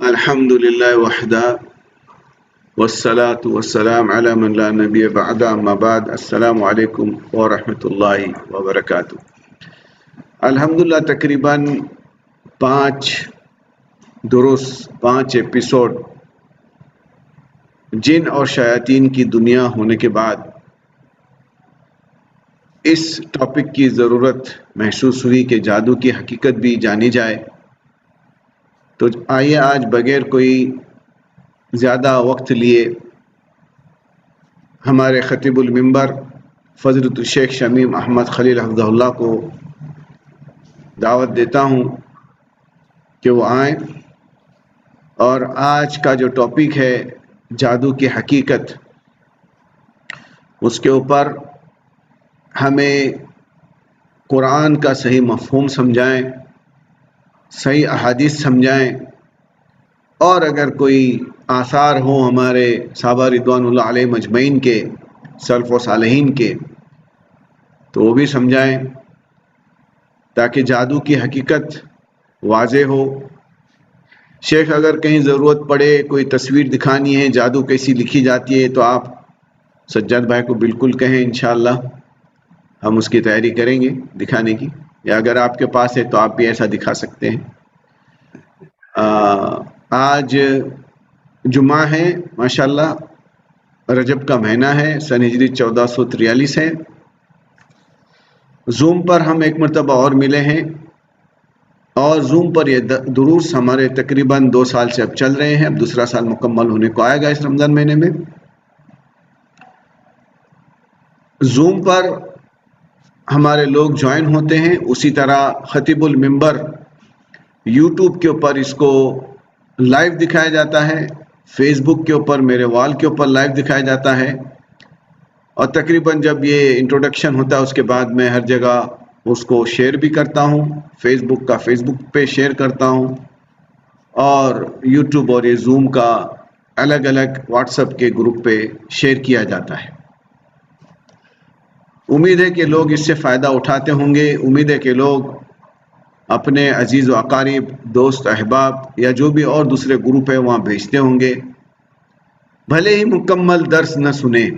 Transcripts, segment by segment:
الحمد لله وحده والصلاة والسلام على من لا نبي بعد اما بعد السلام علیکم ورحمۃ اللہ وبرکاتہ۔ الحمدللہ تقریباً 5 دروس 5 ایپیسوڈ جن اور شیاطین کی دنیا ہونے کے بعد اس ٹاپک کی ضرورت محسوس ہوئی کہ جادو کی حقیقت بھی جانی جائے، تو آئیے آج بغیر کوئی زیادہ وقت لیے ہمارے خطیب المنبر فضیلۃ الشیخ شمیم احمد خلیل حفظہ اللہ کو دعوت دیتا ہوں کہ وہ آئیں، اور آج کا جو ٹاپک ہے جادو کی حقیقت، اس کے اوپر ہمیں قرآن کا صحیح مفہوم سمجھائیں، صحیح احادیث سمجھائیں، اور اگر کوئی آثار ہوں ہمارے صحابہ رضوان اللہ علیہ مجمعین کے، سلف و صالحین کے، تو وہ بھی سمجھائیں تاکہ جادو کی حقیقت واضح ہو۔ شیخ اگر کہیں ضرورت پڑے کوئی تصویر دکھانی ہے جادو کیسی لکھی جاتی ہے تو آپ سجاد بھائی کو بالکل کہیں، انشاءاللہ ہم اس کی تیاری کریں گے دکھانے کی، یا اگر آپ کے پاس ہے تو آپ بھی ایسا دکھا سکتے ہیں۔ آج جمعہ ہے، ماشاءاللہ رجب کا مہینہ ہے، سن ہجری 1443 ہے۔ زوم پر ہم ایک مرتبہ اور ملے ہیں، اور زوم پر یہ دروس ہمارے تقریباً 2 سال سے اب چل رہے ہیں، اب دوسرا سال مکمل ہونے کو آئے گا اس رمضان مہینے میں۔ زوم پر ہمارے لوگ جوائن ہوتے ہیں، اسی طرح خطیب المنبر یوٹیوب کے اوپر اس کو لائیو دکھایا جاتا ہے، فیس بک کے اوپر میرے وال کے اوپر لائیو دکھایا جاتا ہے، اور تقریباً جب یہ انٹروڈکشن ہوتا ہے اس کے بعد میں ہر جگہ اس کو شیئر بھی کرتا ہوں، فیس بک کا فیس بک پہ شیئر کرتا ہوں، اور یوٹیوب اور یہ زوم کا الگ الگ واٹس ایپ کے گروپ پہ شیئر کیا جاتا ہے۔ امید ہے کہ لوگ اس سے فائدہ اٹھاتے ہوں گے، امید ہے کہ لوگ اپنے عزیز و اقارب، دوست احباب یا جو بھی اور دوسرے گروپ ہے وہاں بھیجتے ہوں گے۔ بھلے ہی مکمل درس نہ سنیں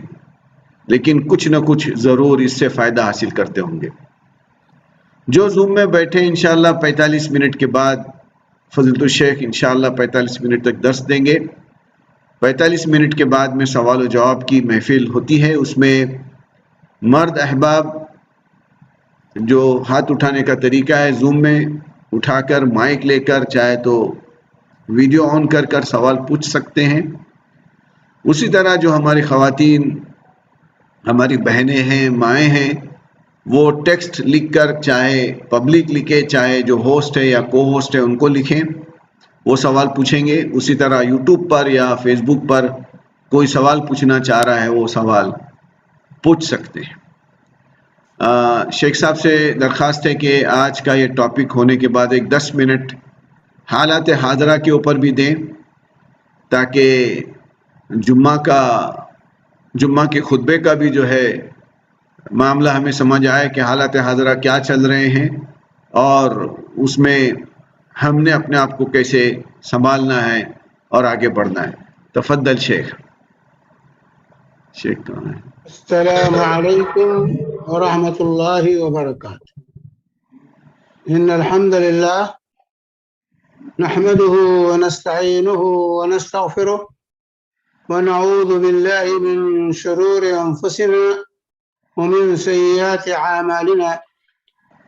لیکن کچھ نہ کچھ ضرور اس سے فائدہ حاصل کرتے ہوں گے۔ جو زوم میں بیٹھے انشاءاللہ 45 منٹ کے بعد فضیلۃ الشیخ انشاءاللہ 45 منٹ تک درس دیں گے۔ 45 منٹ کے بعد میں سوال و جواب کی محفل ہوتی ہے، اس میں مرد احباب جو ہاتھ اٹھانے کا طریقہ ہے زوم میں اٹھا کر مائک لے کر چاہے تو ویڈیو آن کر کر سوال پوچھ سکتے ہیں۔ اسی طرح جو ہماری خواتین، ہماری بہنیں ہیں، مائیں ہیں، وہ ٹیکسٹ لکھ کر چاہے پبلک لکھے چاہے جو ہوسٹ ہے یا کو ہوسٹ ہے ان کو لکھیں، وہ سوال پوچھیں گے۔ اسی طرح یوٹیوب پر یا فیس بک پر کوئی سوال پوچھنا چاہ رہا ہے وہ سوال پوچھ سکتے ہیں۔ شیخ صاحب سے درخواست ہے کہ آج کا یہ ٹاپک ہونے کے بعد ایک 10 منٹ حالات حاضرہ کے اوپر بھی دیں، تاکہ جمعہ کے خطبے کا بھی جو ہے معاملہ ہمیں سمجھ آئے کہ حالات حاضرہ کیا چل رہے ہیں، اور اس میں ہم نے اپنے آپ کو کیسے سنبھالنا ہے اور آگے بڑھنا ہے۔ تفضل شیخ کہاں ہے؟ السلام علیکم ورحمۃ اللہ وبرکاتہ۔ ان الحمد للہ نحمده ونستعینه ونستغفره ونعوذ باللہ من شرور انفسنا ومن سیئات اعمالنا،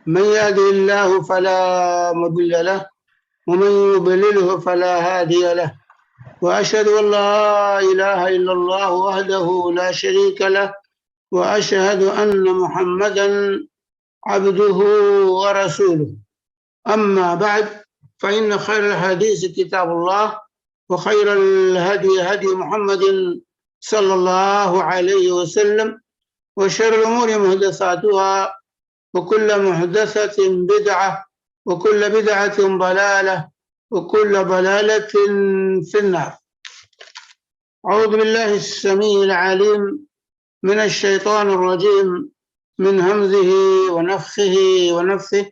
من يهده الله فلا مضل له ومن يضلله فلا هادي له، وأشهد أن لا إله إلا الله وحده لا شريك له، وأشهد أن محمدا عبده ورسوله. أما بعد، فإن خير الحديث كتاب الله، وخير الهدي هدي محمد صلى الله عليه وسلم، وشر الأمور محدثاتها، وكل محدثة بدعة، وكل بدعة ضلالة، وكل ضلالة في النار. أعوذ بالله السميع العليم من الشيطان الرجيم، من همزه ونفخه ونفثه.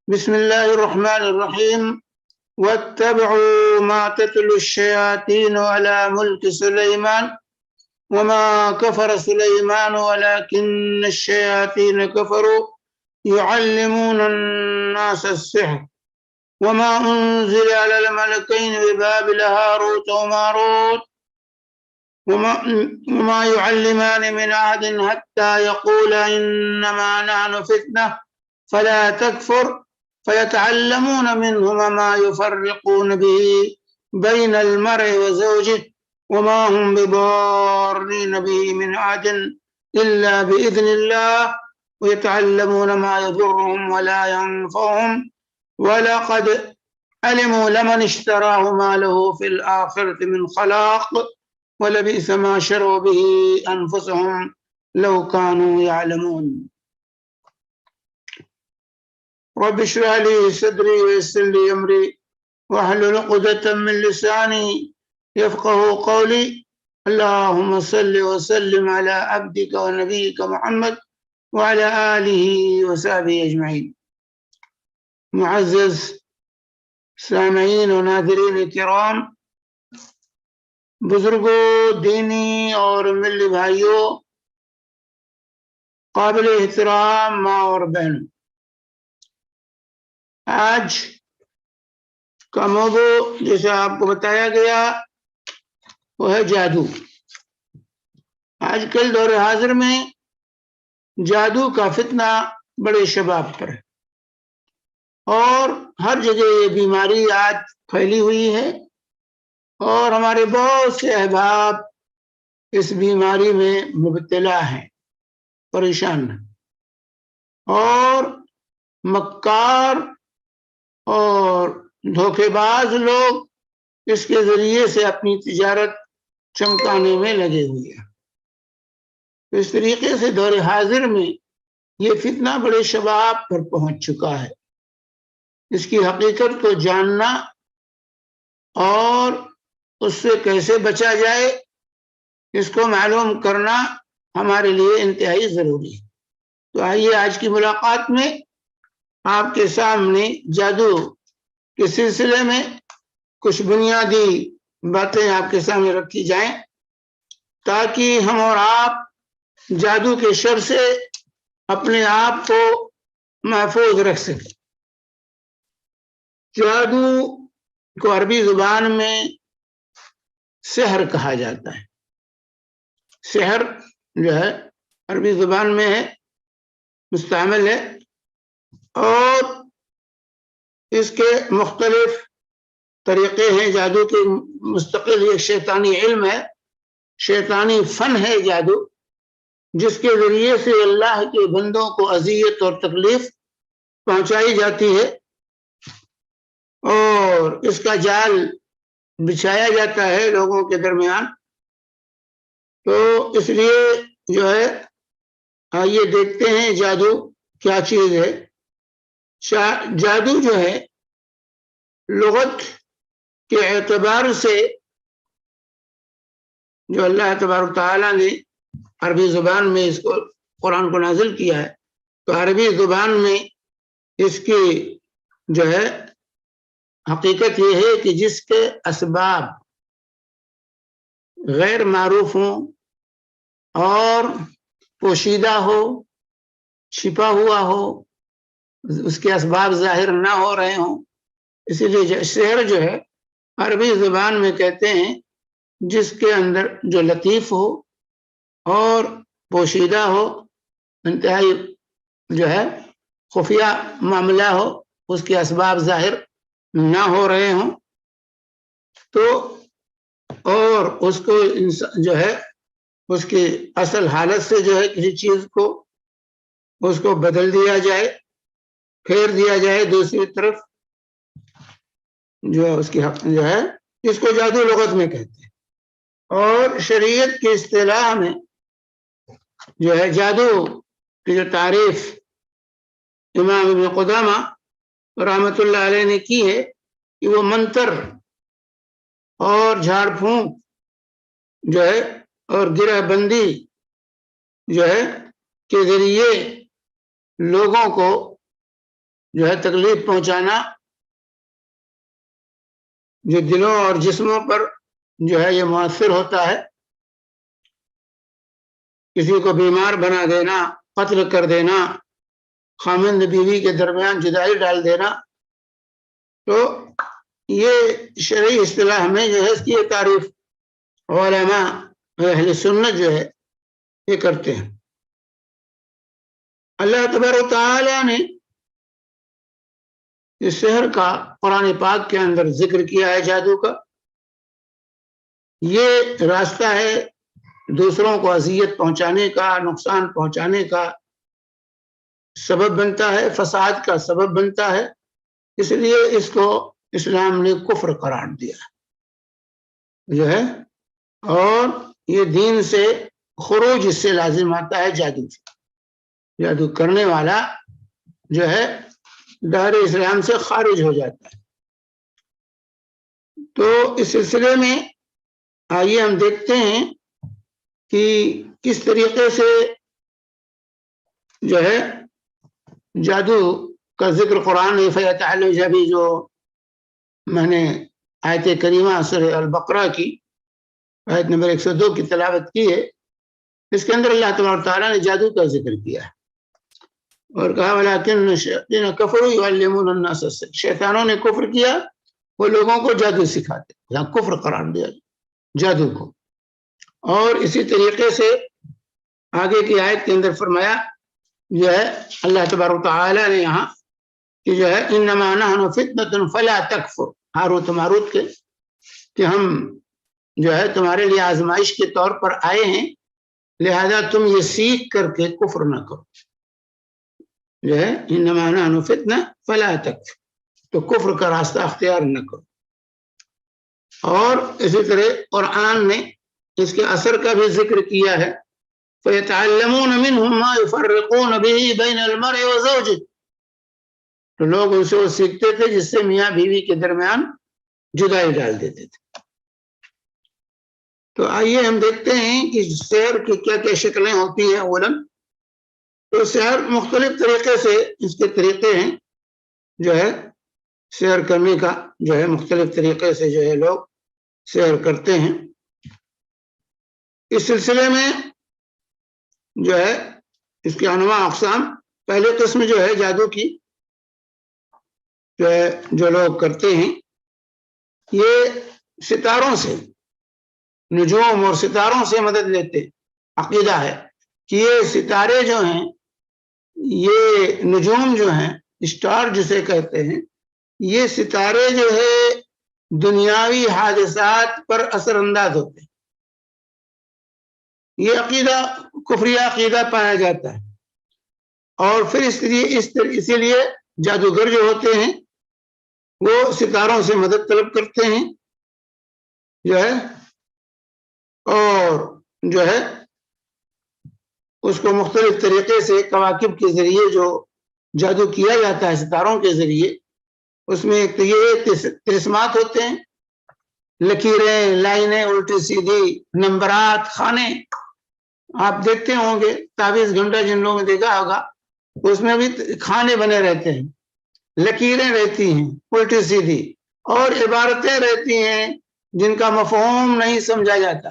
بسم الله الرحمن الرحيم. واتبعوا ما تتلو الشياطين على ملك سليمان وما كفر سليمان ولكن الشياطين كفروا يعلمون الناس السحر وما أنزل على الملكين ببابل هاروت وماروت وما يعلمان من أحد حتى يقولا إنما نحن فتنة فلا تكفر فيتعلمون منهما ما يفرقون به بين المرء وزوجه وما هم بضارين به من أحد إلا بإذن الله ويتعلمون ما يضرهم ولا ينفعهم ولقد علموا لمن اشتراه ما له في الآخرة من خلاق ولبئس ما شروا به أنفسهم لو كانوا يعلمون رب اشرح لي صدري ويسر لي أمري واحلل عقدة من لساني يفقه قولي اللهم صل وسلم على عبدك ونبيك محمد وعلى آله وصحبه أجمعين. معزز سامعین و ناظرین کرام، بزرگوں، دینی اور ملی بھائیوں، قابل احترام ماں اور بہن، آج کا موضوع جیسے آپ کو بتایا گیا وہ ہے جادو۔ آج کل دور حاضر میں جادو کا فتنہ بڑے شباب پر ہے اور ہر جگہ یہ بیماری آج پھیلی ہوئی ہے اور ہمارے بہت سے احباب اس بیماری میں مبتلا ہیں، پریشان ہیں، اور مکار اور دھوکے باز لوگ اس کے ذریعے سے اپنی تجارت چمکانے میں لگے ہوئے ہیں۔ اس طریقے سے دور حاضر میں یہ فتنہ بڑے شباب پر پہنچ چکا ہے۔ اس کی حقیقت کو جاننا اور اس سے کیسے بچا جائے اس کو معلوم کرنا ہمارے لیے انتہائی ضروری ہے۔ تو آئیے آج کی ملاقات میں آپ کے سامنے جادو کے سلسلے میں کچھ بنیادی باتیں آپ کے سامنے رکھی جائیں تاکہ ہم اور آپ جادو کے شر سے اپنے آپ کو محفوظ رکھ سکیں۔ جادو کو عربی زبان میں سحر کہا جاتا ہے۔ سحر جو ہے عربی زبان میں ہے، مستعمل ہے، اور اس کے مختلف طریقے ہیں۔ جادو کے مستقل ایک شیطانی علم ہے، شیطانی فن ہے جادو، جس کے ذریعے سے اللہ کے بندوں کو اذیت اور تکلیف پہنچائی جاتی ہے اور اس کا جال بچھایا جاتا ہے لوگوں کے درمیان۔ تو اس لیے جو ہے آئیے دیکھتے ہیں جادو کیا چیز ہے۔ جادو جو ہے لغت کے اعتبار سے جو اللہ تبارک تعالیٰ نے عربی زبان میں اس کو قرآن کو نازل کیا ہے، تو عربی زبان میں اس کی جو ہے حقیقت یہ ہے کہ جس کے اسباب غیر معروف ہوں اور پوشیدہ ہو، چھپا ہوا ہو، اس کے اسباب ظاہر نہ ہو رہے ہوں، اسی لیے سحر جو ہے عربی زبان میں کہتے ہیں جس کے اندر جو لطیف ہو اور پوشیدہ ہو، انتہائی جو ہے خفیہ معاملہ ہو، اس کے اسباب ظاہر نہ ہو رہے ہوں، تو اور اس کو جو ہے اس کی اصل حالت سے جو ہے کسی چیز کو اس کو بدل دیا جائے، پھیر دیا جائے دوسری طرف، جو ہے اس کی حق جو ہے اس کو جادو لغت میں کہتے ہیں۔ اور شریعت کی اصطلاح میں جو ہے جادو کی جو تعریف امام ابن قدامہ رحمۃ اللہ علیہ نے کی ہے کہ وہ منتر اور جھاڑ پھونک جو ہے اور گرہ بندی جو ہے کے ذریعے لوگوں کو جو ہے تکلیف پہنچانا جو دلوں اور جسموں پر جو ہے یہ مؤثر ہوتا ہے، کسی کو بیمار بنا دینا، قتل کر دینا، خامند بیوی کے درمیان جدائی ڈال دینا، تو یہ شرعی اصطلاح میں جو ہے اس کی تعریف علماء اہل سنت جو ہے یہ کرتے ہیں۔ اللہ تبارک و تعالی نے اس سحر کا قرآن پاک کے اندر ذکر کیا ہے، جادو کا۔ یہ راستہ ہے دوسروں کو اذیت پہنچانے کا، نقصان پہنچانے کا سبب بنتا ہے، فساد کا سبب بنتا ہے، اس لیے اس کو اسلام نے کفر قرار دیا جو ہے، اور یہ دین سے خروج اس سے لازم آتا ہے جادو سے۔ جادو کرنے والا جو ہے دائرہ اسلام سے خارج ہو جاتا ہے۔ تو اس سلسلے میں آئیے ہم دیکھتے ہیں کہ کس طریقے سے جو ہے جادو کا ذکر قرآن فیتعلم جبھی جو میں نے آیت کریمہ سورہ البقرہ کی آیت نمبر 102 کی تلاوت کی ہے، اس کے اندر اللہ تبارک و تعالیٰ نے جادو کا ذکر کیا ہے اور کہا وَلَٰكِنَّ الشَّيَاطِينَ كَفَرُوا يُعَلِّمُونَ النَّاسَ السِّحْرَ، شیطانوں نے کفر کیا، وہ لوگوں کو جادو سکھاتے، یہاں کفر قرار دیا جادو کو۔ اور اسی طریقے سے آگے کی آیت کے اندر فرمایا جو ہے اللہ تبارک و تعالیٰ نے یہاں کہ جو ہے انما نحن فتنة فلا تکفر، ہاروت و ماروت کے کہ ہم جو ہے تمہارے لیے آزمائش کے طور پر آئے ہیں، لہذا تم یہ سیکھ کر کے کفر نہ کرو، جو ہے انما نحن فتنة فلا تکفر، تو کفر کا راستہ اختیار نہ کرو۔ اور اسی طرح قرآن نے اس کے اثر کا بھی ذکر کیا ہے، فَيَتَعَلَّمُونَ مِنْهُمْ مَا يُفَرِّقُونَ بِهِ بَيْنَ الْمَرْءِ وَزَوْجِهِ، تو لوگ ان سے وہ سیکھتے تھے جس سے میاں بیوی کے درمیان جدائی ڈال دیتے تھے۔ تو آئیے ہم دیکھتے ہیں کہ سحر کی کیا کیا شکلیں ہوتی ہیں۔ اولاً تو سحر مختلف طریقے سے اس کے طریقے ہیں، جو ہے سحر کرنے کا جو ہے مختلف طریقے سے جو ہے لوگ سحر کرتے ہیں۔ اس سلسلے میں جو ہے اس کے انواع اقسام، پہلے قسم جو ہے جادو کی جو لوگ کرتے ہیں، یہ ستاروں سے، نجوم اور ستاروں سے مدد لیتے۔ عقیدہ ہے کہ یہ ستارے جو ہیں، یہ نجوم جو ہیں، اسٹار جسے کہتے ہیں، یہ ستارے جو ہے دنیاوی حادثات پر اثر انداز ہوتے ہیں۔ یہ عقیدہ کفری عقیدہ پایا جاتا ہے، اور پھر اسی لیے جادوگر جو ہوتے ہیں وہ ستاروں سے مدد طلب کرتے ہیں جو ہے، اور جو ہے اس کو مختلف طریقے سے کواکب کے ذریعے جو جادو کیا جاتا ہے ستاروں کے ذریعے، اس میں ایک تو یہ طلسمات ہوتے ہیں، لکیریں، لائنیں الٹی سیدھی، نمبرات، خانے، آپ دیکھتے ہوں گے تعویذ گھنٹا جن لوگوں نے دیکھا ہوگا، اس میں بھی کھانے بنے رہتے ہیں، لکیریں رہتی ہیں الٹی سیدھی، اور عبارتیں رہتی ہیں جن کا مفہوم نہیں سمجھا جاتا،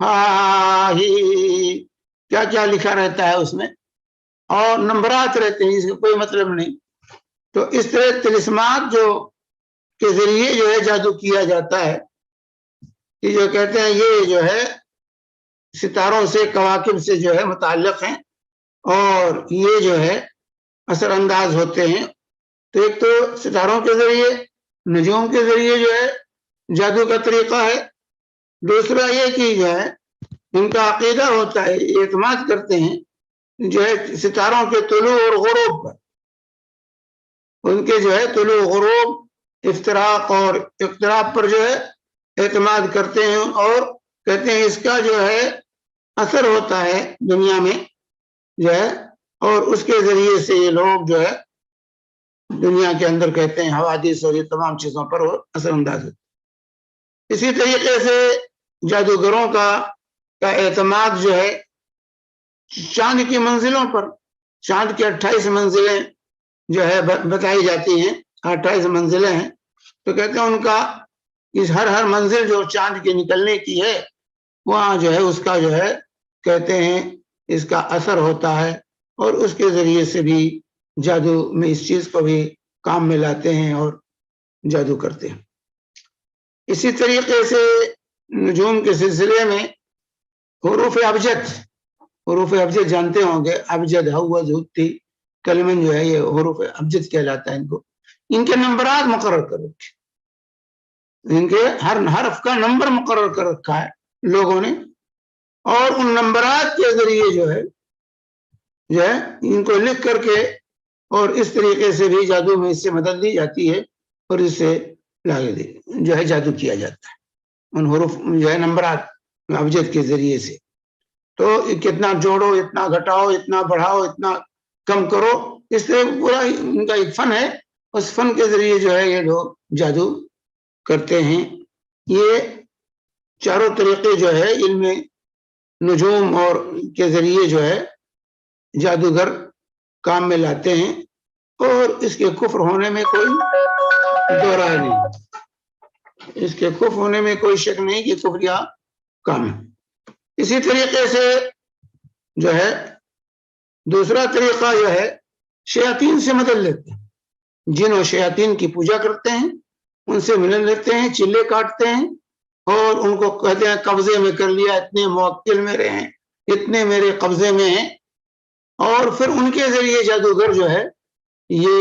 ہاں ہی کیا کیا لکھا رہتا ہے اس میں، اور نمبرات رہتے ہیں جس کا کوئی مطلب نہیں۔ تو اس طرح طلسمات جو کے ذریعے جو ہے جادو کیا جاتا ہے، کہ جو کہتے ہیں یہ جو ہے ستاروں سے، کواکب سے جو ہے متعلق ہیں، اور یہ جو ہے اثر انداز ہوتے ہیں۔ تو ایک تو ستاروں کے ذریعے، نجوم کے ذریعے جو ہے جادو کا طریقہ ہے۔ دوسرا یہ کہ جو ہے ان کا عقیدہ ہوتا ہے، اعتماد کرتے ہیں جو ہے ستاروں کے طلوع اور غروب پر، ان کے جو ہے طلوع غروب، افتراق اور اقتراب پر جو ہے اعتماد کرتے ہیں، اور کہتے ہیں اس کا جو ہے اثر ہوتا ہے دنیا میں جو ہے، اور اس کے ذریعے سے یہ لوگ جو ہے دنیا کے اندر کہتے ہیں حوادث اور یہ تمام چیزوں پر وہ اثر انداز ہوتے۔ اسی طریقے سے جادوگروں کا اعتماد جو ہے چاند کی منزلوں پر، چاند کی 28 منزلیں جو ہے بتائی جاتی ہیں، 28 منزلیں ہیں، تو کہتے ہیں ان کا اس ہر منزل جو چاند کے نکلنے کی ہے وہاں جو ہے اس کا جو ہے کہتے ہیں اس کا اثر ہوتا ہے، اور اس کے ذریعے سے بھی جادو میں اس چیز کو بھی کام میں لاتے ہیں اور جادو کرتے ہیں۔ اسی طریقے سے نجوم کے سلسلے میں حروف ابجد جانتے ہوں گے، ابجد ہوتی کلمن جو ہے یہ حروف ابجد کہلاتا ہے، ان کے نمبرات مقرر کر رکھے، ان کے ہر حرف کا نمبر مقرر کر رکھا ہے لوگوں نے، اور ان نمبرات کے ذریعے جو ہے ان کو لکھ کر کے اور اس طریقے سے بھی جادو میں اس سے مدد دی جاتی ہے اور اس سے جو ہے جادو کیا جاتا ہے ان حروف جو ہے نمبرات ابجد کے ذریعے سے۔ تو کتنا جوڑو، اتنا گھٹاؤ، اتنا بڑھاؤ، اتنا کم کرو، اس طرح پورا ان کا ایک فن ہے، اس فن کے ذریعے جو ہے یہ لوگ جادو کرتے ہیں۔ یہ چاروں طریقے جو ہے علم نجوم اور کے ذریعے جو ہے جادوگر کام میں لاتے ہیں، اور اس کے کفر ہونے میں کوئی دو رائے نہیں، اس کے کفر ہونے میں کوئی شک نہیں کہ کفریہ کام ہے۔ اسی طریقے سے جو ہے دوسرا طریقہ جو ہے شیاطین سے مدد لیتے ہیں، جن و شیاطین کی پوجا کرتے ہیں، ان سے ملن لیتے ہیں، چلے کاٹتے ہیں اور ان کو کہتے ہیں قبضے میں کر لیا، اتنے موکل میرے ہیں، اتنے میرے قبضے میں ہیں، اور پھر ان کے ذریعے جادوگر جو ہے یہ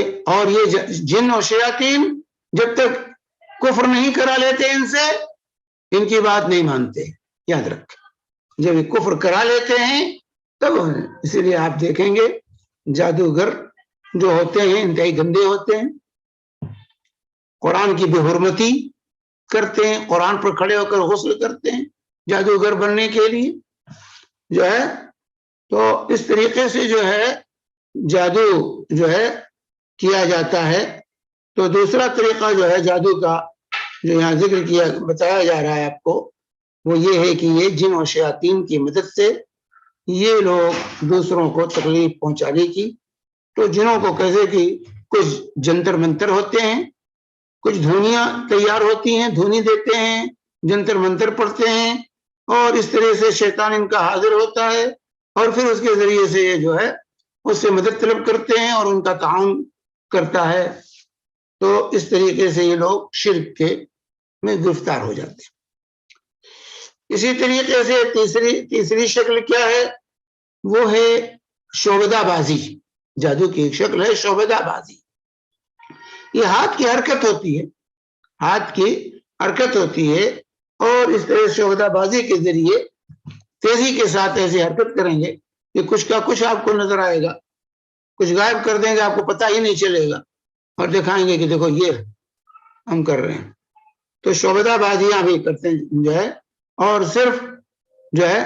جن و شیاطین جب تک کفر نہیں کرا لیتے ان سے، ان کی بات نہیں مانتے، یاد رکھیں، جب یہ کفر کرا لیتے ہیں تب، اسی لیے آپ دیکھیں گے جادوگر جو ہوتے ہیں انتہائی گندے ہوتے ہیں، قرآن کی بے حرمتی کرتے ہیں، قرآن پر کھڑے ہو کر غسل کرتے ہیں جادوگر بننے کے لیے جو ہے۔ تو اس طریقے سے جو ہے جادو جو ہے کیا جاتا ہے۔ تو دوسرا طریقہ جو ہے جادو کا جو یہاں ذکر کیا بتایا جا رہا ہے آپ کو، وہ یہ ہے کہ یہ جن و شیاطین کی مدد سے یہ لوگ دوسروں کو تکلیف پہنچانے کی، تو جنوں کو کیسے کہ کچھ جنتر منتر ہوتے ہیں، کچھ دھونیاں تیار ہوتی ہیں، دھونی دیتے ہیں، جنتر منتر پڑھتے ہیں، اور اس طرح سے شیطان ان کا حاضر ہوتا ہے، اور پھر اس کے ذریعے سے یہ جو ہے اس سے مدد طلب کرتے ہیں اور ان کا تعاون کرتا ہے۔ تو اس طریقے سے یہ لوگ شرک کے میں گرفتار ہو جاتے ہیں۔ اسی طریقے سے تیسری شکل کیا ہے، وہ ہے شعبدہ بازی۔ جادو کی ایک شکل ہے شعبدہ بازی، یہ ہاتھ کی حرکت ہوتی ہے، ہاتھ کی حرکت ہوتی ہے، اور اس طرح شعبدہ بازی کے ذریعے تیزی کے ساتھ ایسی حرکت کریں گے کہ کچھ کا کچھ آپ کو نظر آئے گا، کچھ غائب کر دیں گے، آپ کو پتہ ہی نہیں چلے گا، اور دکھائیں گے کہ دیکھو یہ ہم کر رہے ہیں۔ تو شعبدہ بازیاں بھی کرتے ہیں جو ہے، اور صرف جو ہے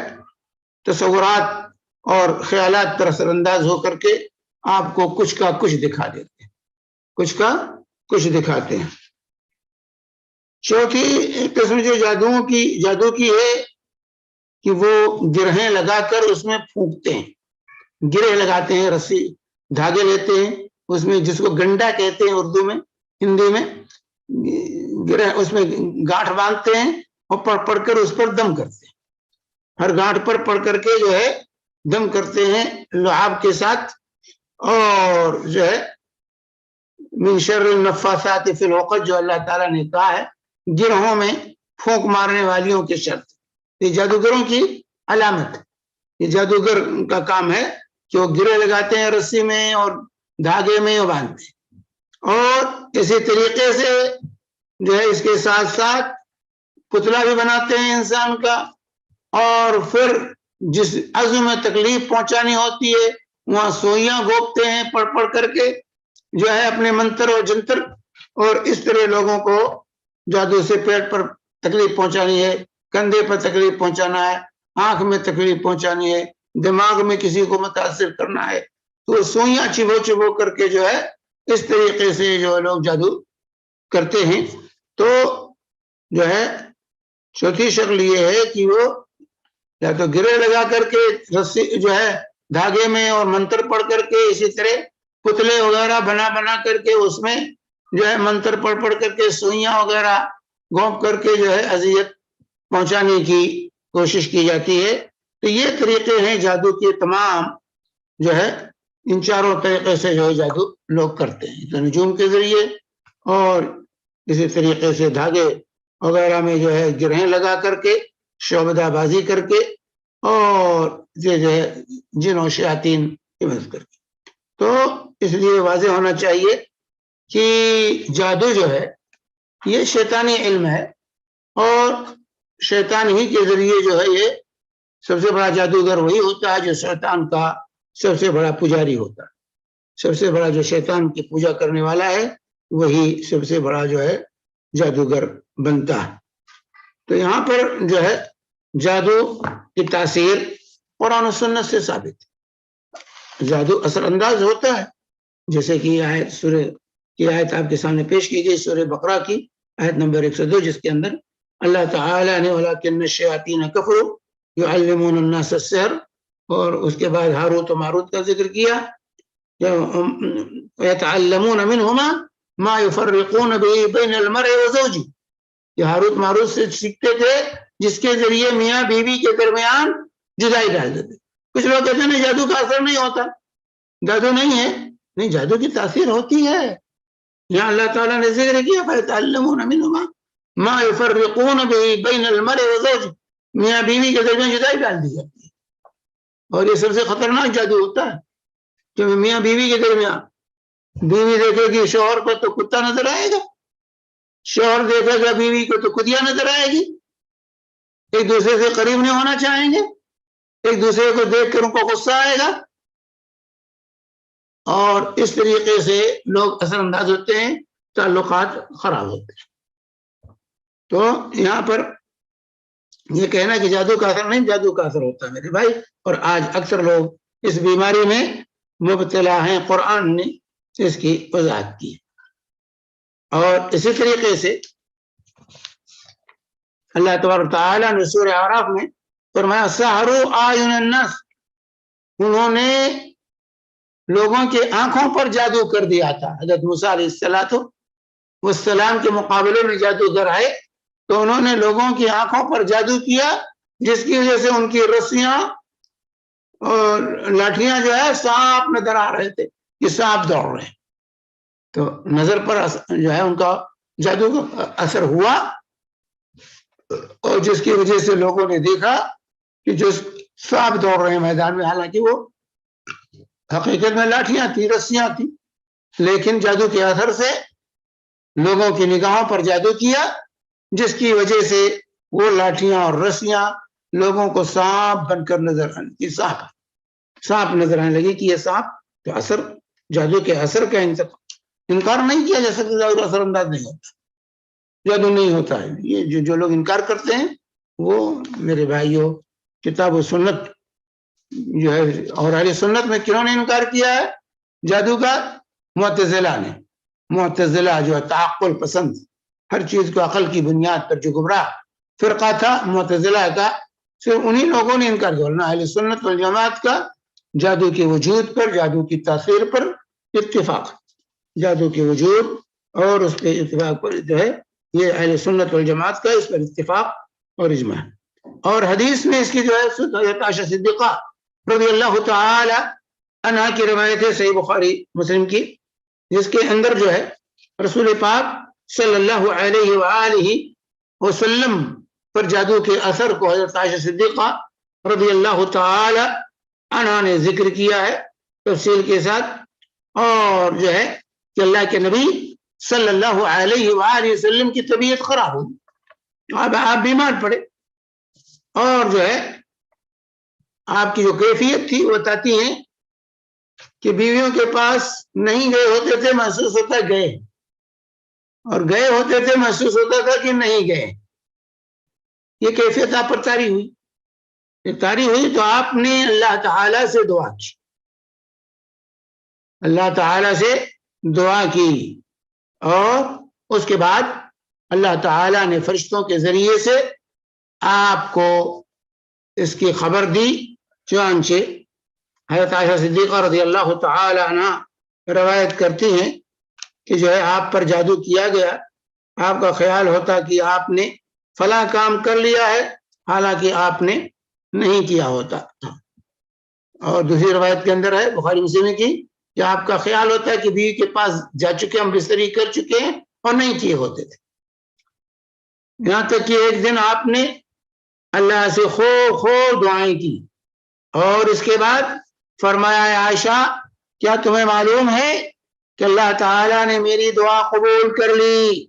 تصورات اور خیالات پر اثر انداز ہو کر کے آپ کو کچھ کا کچھ دکھا دیتے ہیں، کچھ کا کچھ دکھاتے ہیں۔ چوتھی قسم جو جادو کی ہے کہ وہ گرہیں لگا کر اس میں پھونکتے ہیں، گرہ لگاتے ہیں، رسی دھاگے لیتے ہیں اس میں، جس کو گنڈا کہتے ہیں اردو میں، ہندی میں گرہ، اس میں گاٹھ باندھتے ہیں اور پڑھ کر اس پر دم کرتے ہیں، ہر گاٹھ پر پڑھ کر کے جو ہے دم کرتے ہیں لعاب کے ساتھ، اور جو ہے من شر النفاثات فی العقد جو اللہ تعالیٰ نے کہا ہے گرہوں میں پھونک مارنے والیوں کے شرط، یہ جادوگروں کی علامت، یہ جادوگر کا کام ہے کہ وہ گرہ لگاتے ہیں رسی میں اور دھاگے میں باندھتے ہیں، اور اسی طریقے سے جو ہے اس کے ساتھ ساتھ پتلا بھی بناتے ہیں انسان کا، اور پھر جس عضو میں تکلیف پہنچانی ہوتی ہے وہاں سوئیاں گھونپتے ہیں پڑھ کر کے جو ہے اپنے منتر اور جنتر، اور اس طرح لوگوں کو جادو سے پیٹ پر تکلیف پہنچانی ہے، کندھے پر تکلیف پہنچانا ہے، آنکھ میں تکلیف پہنچانی ہے، دماغ میں کسی کو متاثر کرنا ہے، تو سوئیاں چبو کر کے جو ہے اس طریقے سے جو لوگ جادو کرتے ہیں۔ تو جو ہے چوتھی شکل یہ ہے کہ وہ یا تو گرے لگا کر کے رسی جو ہے دھاگے میں اور منتر پڑھ کر کے، اسی طرح پتلے وغیرہ بنا کر کے اس میں جو ہے منتر پڑھ کر کے سوئیاں وغیرہ گھونپ کر کے جو ہے اذیت پہنچانے کی کوشش کی جاتی ہے. تو یہ طریقے ہیں جادو کے تمام جو ہے ان چاروں طریقے سے جو ہے جادو لوگ کرتے ہیں. تو نجوم کے ذریعے اور اسی طریقے سے دھاگے وغیرہ میں جو ہے گرہیں لگا کر کے شعبدہ بازی کر کے اور یہ جو ہے جن و شیاطین کی مدد کر کے. تو اس لیے واضح ہونا چاہیے کہ جادو جو ہے یہ شیطانی علم ہے اور شیطان ہی کے ذریعے جو ہے یہ سب سے بڑا جادوگر وہی ہوتا ہے جو شیطان کا سب سے بڑا پجاری ہوتا ہے. سب سے بڑا جو شیطان کی پوجا کرنے والا ہے وہی سب سے بڑا جو ہے جادوگر بنتا ہے. تو یہاں پر جو ہے جادو کی تاثیر قرآن و سنت سے ثابت ہے. جادو اثر انداز ہوتا ہے جیسے کہ آیت سورہ کی آیت آپ کے سامنے پیش کی گئی سورہ بقرہ کی آیت نمبر 102 جس کے اندر اللہ تعالیٰ نے وَلَكِنَّ الشَّيَاطِينَ كَفَرُوا يُعَلِّمُونَ النَّاسَ السِّحْرَ اور اس کے بعد ہاروت و ماروت کا ذکر کیا. يَتَعَلَّمُونَ مِنْهُمَا مَا يُفَرِّقُونَ بِهِ بَيْنَ الْمَرْءِ وَزَوْجِهِ یہ ہاروت ماروت سے سیکھتے تھے جس کے ذریعے میاں بیوی کے درمیان جدائی ڈال دیتے. کچھ لوگ کہتے ہیں جادو کا اثر نہیں ہوتا جادو نہیں ہے. نہیں جادو کی تاثیر ہوتی ہے. یہاں اللہ تعالیٰ نے ذکر کیا فَيَتَعَلَّمُونَ مِنْهُمَا مَا يُفَرِّقُونَ بِهِ بَيْنَ الْمَرْءِ وَزَوْجِهِ میاں بیوی کے درمیان جدائی ڈال دی جاتی ہے. اور یہ سب سے خطرناک جادو ہوتا ہے کہ میاں بیوی کے درمیان بیوی دیکھے گی شوہر کو تو کتا نظر آئے گا شوہر دیکھے گا بیوی کو تو کدیا نظر آئے گی. ایک دوسرے سے قریب نہیں ہونا چاہیں گے ایک دوسرے کو دیکھ کر ان کو غصہ آئے گا اور اس طریقے سے لوگ اثر انداز ہوتے ہیں تعلقات خراب ہوتے ہیں. تو یہاں پر یہ کہنا کہ جادو کا اثر نہیں جادو کا اثر ہوتا ہے میرے بھائی. اور آج اکثر لوگ اس بیماری میں مبتلا ہیں. قرآن نے اس کی وضاحت کی. اور اسی طریقے سے اللہ تبارک تعالیٰ نے سورہ اعراف میں فرمایا سحروا اعین الناس انہوں نے لوگوں کے آنکھوں پر جادو کر دیا تھا. حضرت موسیٰ علیہ السلام کے مقابلے میں جادوگر آئے تو انہوں نے لوگوں کی آنکھوں پر جادو کیا جس کی وجہ سے ان کی رسیاں اور لاٹھیاں جو ہے سانپ نظر آ رہے تھے کہ سانپ دوڑ رہے ہیں. تو نظر پر جو ہے ان کا جادو کا اثر ہوا اور جس کی وجہ سے لوگوں نے دیکھا کہ جو سانپ دوڑ رہے ہیں میدان میں حالانکہ وہ حقیقت میں لاٹھیاں تھی رسیاں تھی لیکن جادو کے اثر سے لوگوں کی نگاہوں پر جادو کیا جس کی وجہ سے وہ لاٹھیاں اور رسیاں لوگوں کو سانپ بن کر نظر آنے سانپ نظر آنے لگی کہ یہ سانپ. تو اثر جادو کے اثر کا انکار نہیں کیا جا سکتا. جادو اثر انداز نہیں ہوتا جادو نہیں ہوتا ہے. یہ جو لوگ انکار کرتے ہیں وہ میرے بھائیوں کتاب و سنت جو ہے اور اہل سنت میں کنہوں نے انکار کیا ہے جادو کا؟ معتزلہ نے. معتزلہ جو ہے تعقل پسند ہر چیز کو عقل کی بنیاد پر جو گمراہ فرقہ تھا معتزلہ کا صرف انہی لوگوں نے انکار کیا. ورنہ اہل سنت والجماعت کا جادو کے وجود پر جادو کی تاثیر پر اتفاق جادو کے وجود اور اس کے اتفاق پر جو ہے یہ اہل سنت والجماعت کا اس پر اتفاق اور اجماع. اور حدیث میں اس کی جو ہے عائشہ صدیقہ رضی اللہ تعالی عنہا کی روایت ہے صحیح بخاری مسلم کی جس کے اندر جو ہے رسول پاک صلی اللہ علیہ وآلہ وسلم پر جادو کے اثر کو حضرت عائشہ صدیقہ رضی اللہ تعالی عنہا نے ذکر کیا ہے تفصیل کے ساتھ. اور جو ہے کہ اللہ کے نبی صلی اللہ علیہ وآلہ وسلم کی طبیعت خراب ہوئی آپ بیمار پڑے اور جو ہے آپ کی جو کیفیت تھی وہ بتاتی ہیں کہ بیویوں کے پاس نہیں گئے ہوتے تھے محسوس ہوتا گئے اور گئے ہوتے تھے محسوس ہوتا تھا کہ نہیں گئے. یہ کیفیت آپ پر طاری ہوئی تو آپ نے اللہ تعالی سے دعا کی اللہ تعالی سے دعا کی اور اس کے بعد اللہ تعالی نے فرشتوں کے ذریعے سے آپ کو اس کی خبر دی. چنانچہ حضرت عائشہ صدیقہ رضی اللہ تعالی عنہ روایت کرتی ہیں کہ جو ہے آپ پر جادو کیا گیا آپ کا خیال ہوتا کہ آپ نے فلاں کام کر لیا ہے حالانکہ آپ نے نہیں کیا ہوتا تھا. اور دوسری روایت کے اندر ہے بخاری مسلم کی کہ آپ کا خیال ہوتا ہے کہ بیوی کے پاس جا چکے ہم بستری کر چکے ہیں اور نہیں کیے ہوتے تھے. یہاں تک کہ ایک دن آپ نے اللہ سے خوب دعائیں کی اور اس کے بعد فرمایا عائشہ کیا تمہیں معلوم ہے کہ اللہ تعالیٰ نے میری دعا قبول کر لی.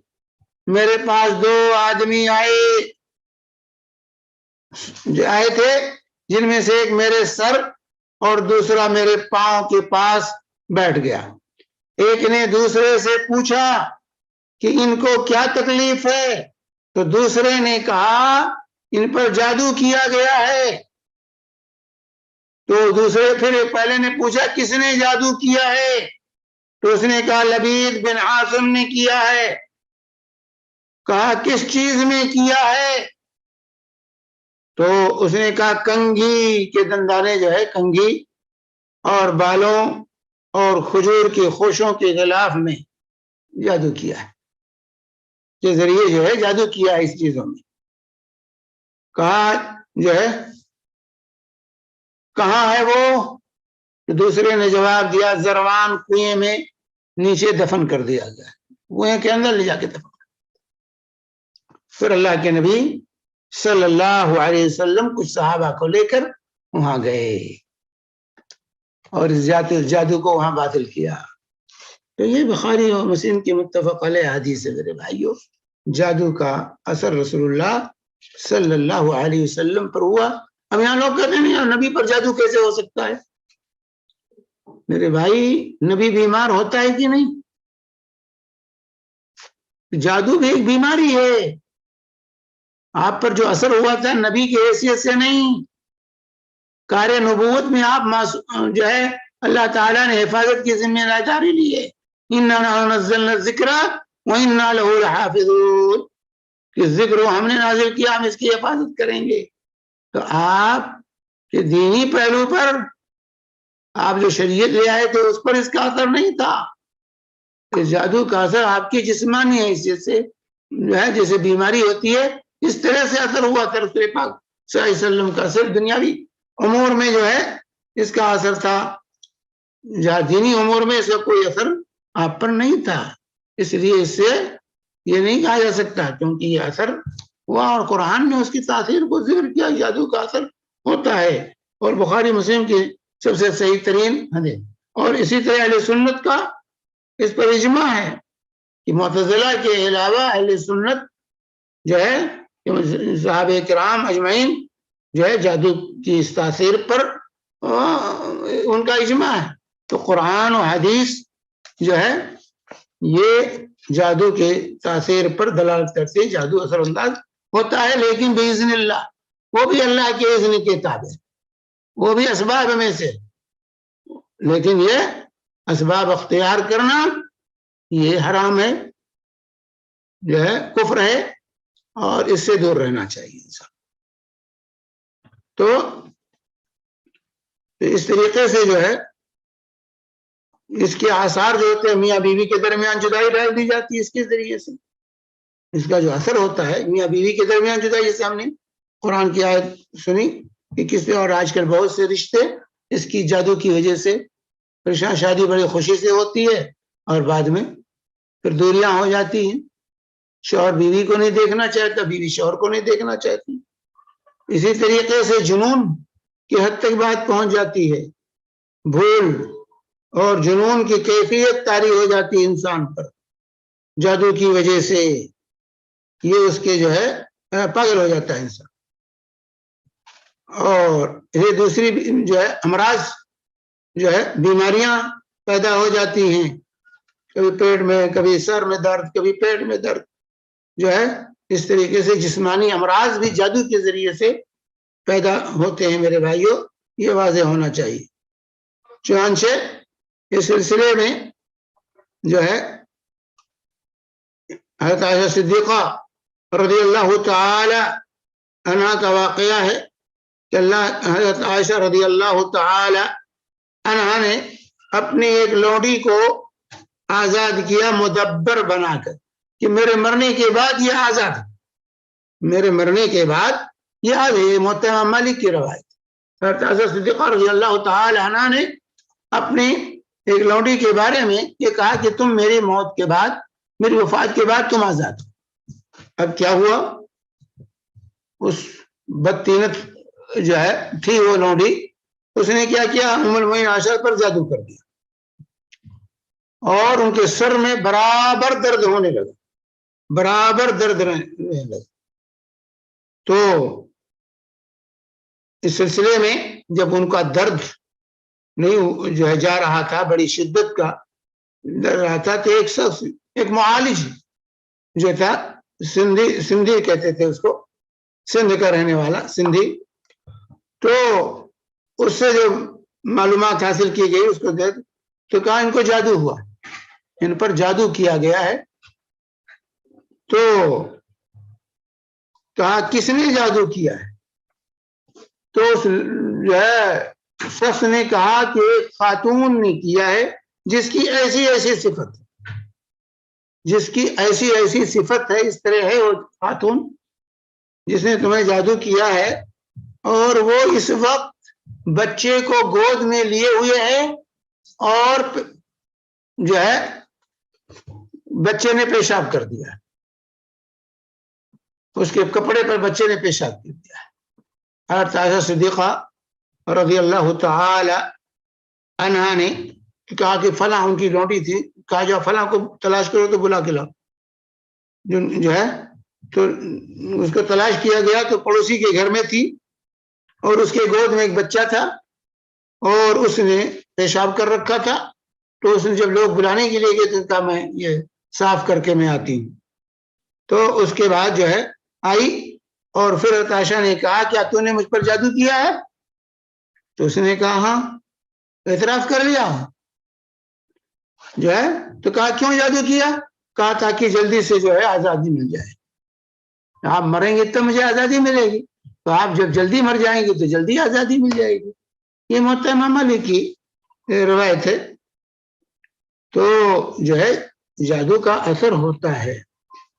میرے پاس 2 آدمی آئے تھے جن میں سے ایک میرے سر اور دوسرا میرے پاؤں کے پاس بیٹھ گیا. ایک نے دوسرے سے پوچھا کہ ان کو کیا تکلیف ہے تو دوسرے نے کہا ان پر جادو کیا گیا ہے. تو دوسرے پھر پہلے نے پوچھا کس نے جادو کیا ہے تو اس نے کہا لبید بن عاصم نے کیا ہے. کہا کس چیز میں کیا ہے تو اس نے کہا کنگھی کے دندانے جو ہے کنگھی اور بالوں اور کھجور کے خوشوں کے غلاف میں جادو کیا ہے کے ذریعے جو ہے جادو کیا ہے اس چیزوں میں. کہا جو ہے کہاں ہے وہ دوسرے نے جواب دیا زروان کنویں میں نیچے دفن کر دیا گیا کنویں کے اندر لے جا کے دفن. پھر اللہ کے نبی صلی اللہ علیہ وسلم کچھ صحابہ کو لے کر وہاں گئے اور اس جادو کو وہاں باطل کیا. تو یہ بخاری اور مسلم کی متفق علیہ حدیث ہے میرے بھائیوں. جادو کا اثر رسول اللہ صلی اللہ علیہ وسلم پر ہوا. اب یہاں لوگ کہتے ہیں نبی پر جادو کیسے ہو سکتا ہے. میرے بھائی نبی بیمار ہوتا ہے کہ نہیں؟ جادو بھی ایک بیماری ہے. آپ پر جو اثر ہوا تھا نبی کی حیثیت سے نہیں. کار نبوت میں آپ جو ہے اللہ تعالیٰ نے حفاظت کی ذمہ داری لی ہے. اِنَّا نَزَّلْنَا الذِّكْرَ وَإِنَّا لَهُ لَحَافِظُونَ کہ ذکر ہم نے نازل کیا ہم اس کی حفاظت کریں گے. تو آپ کے دینی پہلو پر آپ جو شریعت لے آئے تھے اس پر اس کا اثر نہیں تھا. کہ جادو کا اثر آپ کی جسمانی حیثیت سے جو ہے جیسے بیماری ہوتی ہے اس طرح سے اثر ہوا تھا. رسول پاک صلی اللہ علیہ وسلم کا اثر دنیاوی امور میں جو ہے اس کا اثر تھا. دینی امور میں اس کا کوئی اثر آپ پر نہیں تھا. اس لیے اس سے یہ نہیں کہا جا سکتا کیونکہ یہ اثر ہوا اور قرآن نے اس کی تاثیر کو ذکر کیا. جادو کا اثر ہوتا ہے اور بخاری مسلم کی سب سے صحیح ترین حدیث. اور اسی طرح اہل سنت کا اس پر اجماع ہے کہ معتزلہ کے علاوہ اہل سنت جو ہے صحابہ کرام اجمعین جو ہے جادو کی اس تاثیر پر ان کا اجماع ہے. تو قرآن و حدیث جو ہے یہ جادو کے تاثیر پر دلالت کرتے جادو اثر انداز ہوتا ہے لیکن باذن اللہ وہ بھی اللہ کے اذن کے تابع وہ بھی اسباب میں سے. لیکن یہ اسباب اختیار کرنا یہ حرام ہے جو ہے کفر ہے اور اس سے دور رہنا چاہیے انسان. تو اس طریقے سے جو ہے اس کے آثار جو ہوتے ہیں میاں بیوی کے درمیان جدائی ڈال دی جاتی ہے اس کے ذریعے سے. اس کا جو اثر ہوتا ہے میاں بیوی کے درمیان جدائی جیسے ہم نے قرآن کی آیت سنی کہ کس پہ اور آج کل بہت سے رشتے اس کی جادو کی وجہ سے پریشان شادی بڑی خوشی سے ہوتی ہے اور بعد میں پھر دوریاں ہو جاتی ہیں. شوہر بیوی کو نہیں دیکھنا چاہتا بیوی شوہر کو نہیں دیکھنا چاہتی. اسی طریقے سے جنون کی حد تک بات پہنچ جاتی ہے. بھول اور جنون کی کیفیت طاری ہو جاتی ہے انسان پر جادو کی وجہ سے. یہ اس کے جو ہے پاگل ہو جاتا ہے انسان. اور یہ دوسری جو ہے امراض جو ہے بیماریاں پیدا ہو جاتی ہیں. کبھی پیٹ میں کبھی سر میں درد کبھی پیٹ میں درد جو ہے اس طریقے سے جسمانی امراض بھی جادو کے ذریعے سے پیدا ہوتے ہیں میرے بھائیوں. یہ واضح ہونا چاہیے. چنانچہ اس سلسلے میں جو ہے حضرت عائشہ صدیقہ رضی اللہ تعالی عنہا کا واقعہ ہے کہ حضرت عائشہ رضی اللہ تعالی عنہا نے اپنی ایک لوڈی کو آزاد کیا مدبر بنا کر کہ میرے مرنے کے بعد یہ آزاد ہے، میرے مرنے کے بعد یہ آزاد ہے۔ موت امام مالک کی روایت۔ حضرت صدیقہ رضی اللہ تعالی عنہ نے اپنی ایک لونڈی کے بارے میں یہ کہا کہ تم میری موت کے بعد، میری وفات کے بعد تم آزاد ہو۔ اب کیا ہوا، اس بدطینت جو ہے تھی وہ لونڈی، اس نے کیا کیا، ام المؤمنین عائشہ پر جادو کر دیا اور ان کے سر میں برابر درد ہونے لگا، برابر درد رہنے لگا۔ تو اس سلسلے میں جب ان کا درد نہیں جو ہے جا رہا تھا، بڑی شدت کا درد رہا تھا، تو ایک شخص، ایک معالج جو تھا، سندھی کہتے تھے اس کو، سندھ کا رہنے والا سندھی، تو اس سے جو معلومات حاصل کی گئی اس کو تو کہا ان کو جادو ہوا، ان پر جادو کیا گیا ہے۔ تو کہا کس نے جادو کیا ہے؟ تو اس جو ہے شخص نے کہا کہ ایک خاتون نے کیا ہے جس کی ایسی ایسی صفت ہے، جس کی ایسی ایسی صفت ہے، اس طرح ہے وہ خاتون جس نے تمہیں جادو کیا ہے، اور وہ اس وقت بچے کو گود میں لیے ہوئے ہیں اور جو ہے بچے نے پیشاب کر دیا ہے، اس کے کپڑے پر بچے نے پیشاب کر دیا ہے۔ حضرت عائشہ صدیقہ رضی اللہ تعالی عنہا نے کہا کہ فلاں ان کی لونڈی تھی، کہا جاؤ فلاں کو تلاش کرو تو بلا کے لاؤ، جو ہے تو اس کو تلاش کیا گیا تو پڑوسی کے گھر میں تھی اور اس کے گود میں ایک بچہ تھا اور اس نے پیشاب کر رکھا تھا۔ تو اس نے جب لوگ بلانے کے لیے گئے تو کہا میں یہ صاف کر کے میں آتی ہوں۔ تو اس کے بعد جو ہے آئی اور پھر عائشہ نے کہا کیا تو نے مجھ پر جادو کیا ہے؟ تو اس نے کہا ہاں، اعتراف کر لیا جو ہے۔ تو کہا کیوں جادو کیا؟ کہا تاکہ جلدی سے جو ہے آزادی مل جائے، آپ مریں گے تو مجھے آزادی ملے گی، تو آپ جب جلدی مر جائیں گے تو جلدی آزادی مل جائے گی۔ یہ موت امام مالک کی روایت ہے۔ تو جو ہے جادو کا اثر ہوتا ہے۔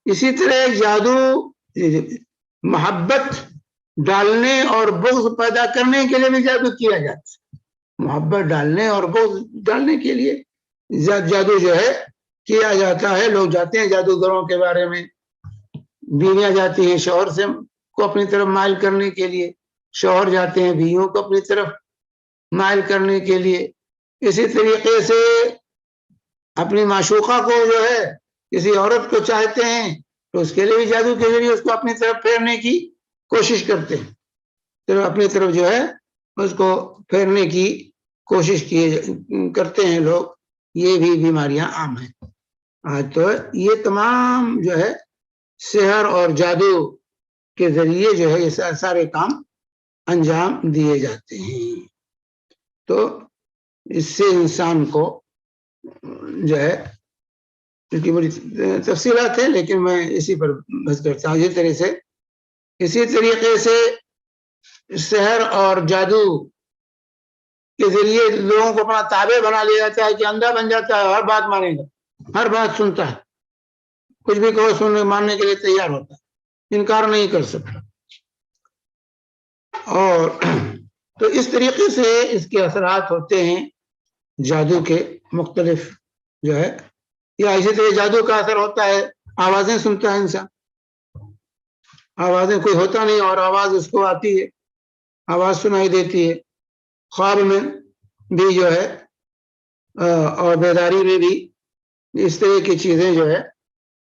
اسی طرح جادو محبت ڈالنے اور بغض پیدا کرنے کے لیے بھی جادو کیا جاتا ہے، محبت ڈالنے اور بغض ڈالنے کے لیے جادو جو ہے کیا جاتا ہے۔ لوگ جاتے ہیں جادوگروں کے بارے میں، بیویاں جاتی ہیں شوہر سے کو اپنی طرف مائل کرنے کے لیے، شوہر جاتے ہیں بیویوں کو اپنی طرف مائل کرنے کے لیے۔ اسی طریقے سے اپنی معشوقہ کو جو ہے کسی عورت کو چاہتے ہیں تو اس کے لیے بھی جادو کے ذریعے اس کو اپنی طرف پھیرنے کی کوشش کرتے ہیں، تو اپنی طرف جو ہے اس کو پھیرنے کی کوشش کرتے ہیں لوگ۔ یہ بھی بیماریاں عام ہیں آج۔ تو یہ تمام جو ہے سحر اور جادو کے ذریعے جو ہے یہ سارے کام انجام دیے جاتے ہیں۔ تو اس سے انسان کو جو ہے اس کی بڑی تفصیلات ہیں لیکن میں اسی پر بحث کرتا ہوں۔ اسی طریقے سے سحر اور جادو کے ذریعے لوگوں کو اپنا تابع بنا لیا جاتا ہے کہ اندھا بن جاتا ہے، ہر بات مانے گا، ہر بات سنتا ہے، کچھ بھی کہو سننے ماننے کے لیے تیار ہوتا ہے، انکار نہیں کر سکتا۔ اور تو اس طریقے سے اس کے اثرات ہوتے ہیں جادو کے مختلف جو ہے، یا اسی طرح جادو کا اثر ہوتا ہے آوازیں سنتا ہے انسان، آوازیں کوئی ہوتا نہیں اور آواز اس کو آتی ہے، آواز سنائی دیتی ہے، خواب میں بھی جو ہے اور بیداری میں بھی اس طرح کی چیزیں جو ہے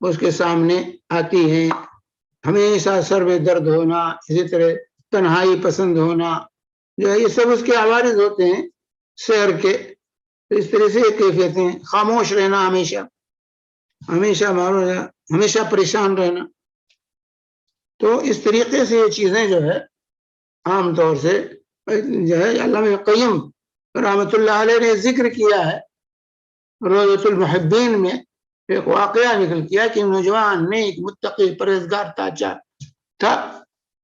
اس کے سامنے آتی ہیں۔ ہمیشہ سر میں درد ہونا، اسی طرح تنہائی پسند ہونا جو ہے، یہ سب اس کے عوارض ہوتے ہیں سحر کے۔ اس طرح سے کیفیتیں، خاموش رہنا، ہمیشہ معلوم رہنا، ہمیشہ پریشان رہنا۔ تو اس طریقے سے یہ چیزیں جو ہے عام طور سے جو ہے علامہ قیم رحمۃ اللہ علیہ نے ذکر کیا ہے روضۃ المحبین میں، ایک واقعہ نکل کیا کہ نوجوان نیک متقی پرہیزگار تھا